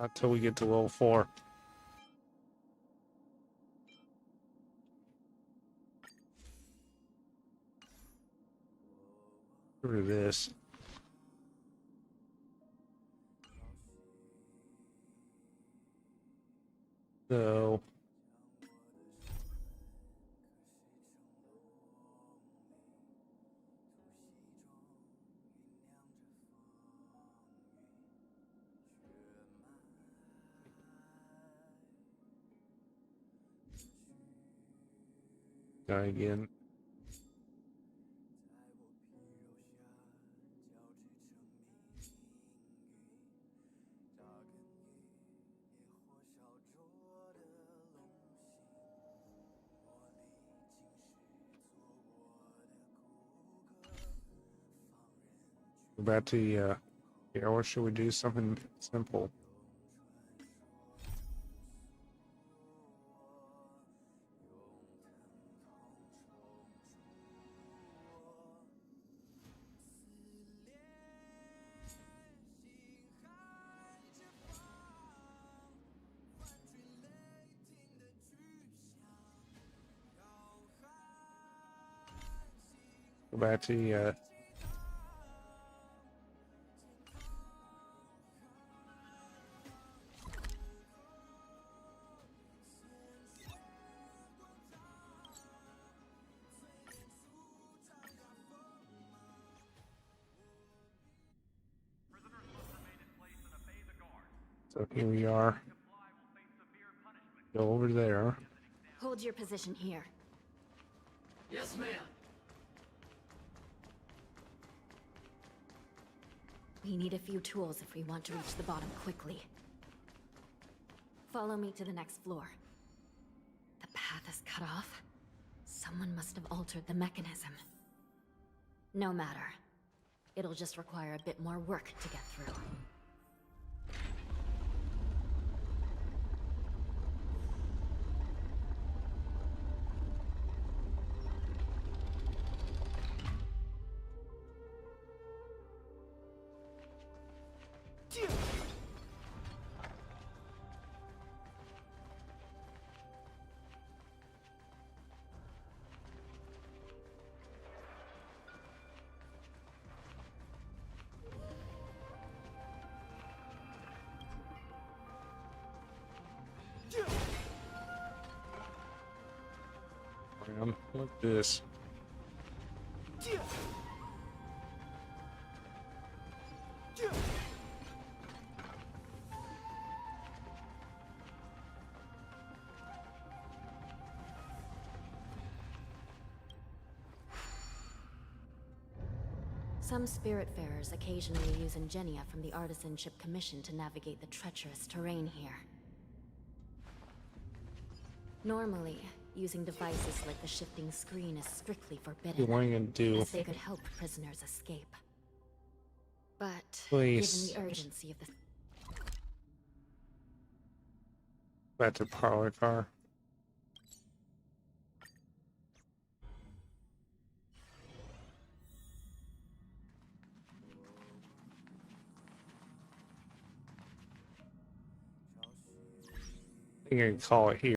S1: Not till we get to level 4. Get rid of this. So die again. Go back to the yeah, or should we do something simple? Go back to the so here we are. Go over there.
S21: Hold your position here.
S22: Yes, ma'am.
S21: We need a few tools if we want to reach the bottom quickly.
S16: Follow me to the next floor. The path is cut off. Someone must have altered the mechanism. No matter. It'll just require a bit more work to get through.
S1: Look at this.
S16: Some Spiritfarers occasionally use ingenia from the Artisanship Commission to navigate the treacherous terrain here. Normally, using devices like the shifting screen is strictly forbidden,
S1: What are you gonna do?
S16: as they could help prisoners escape. But
S1: Please.
S16: given the urgency of the...
S1: Back to parlor car. I think I can call it here.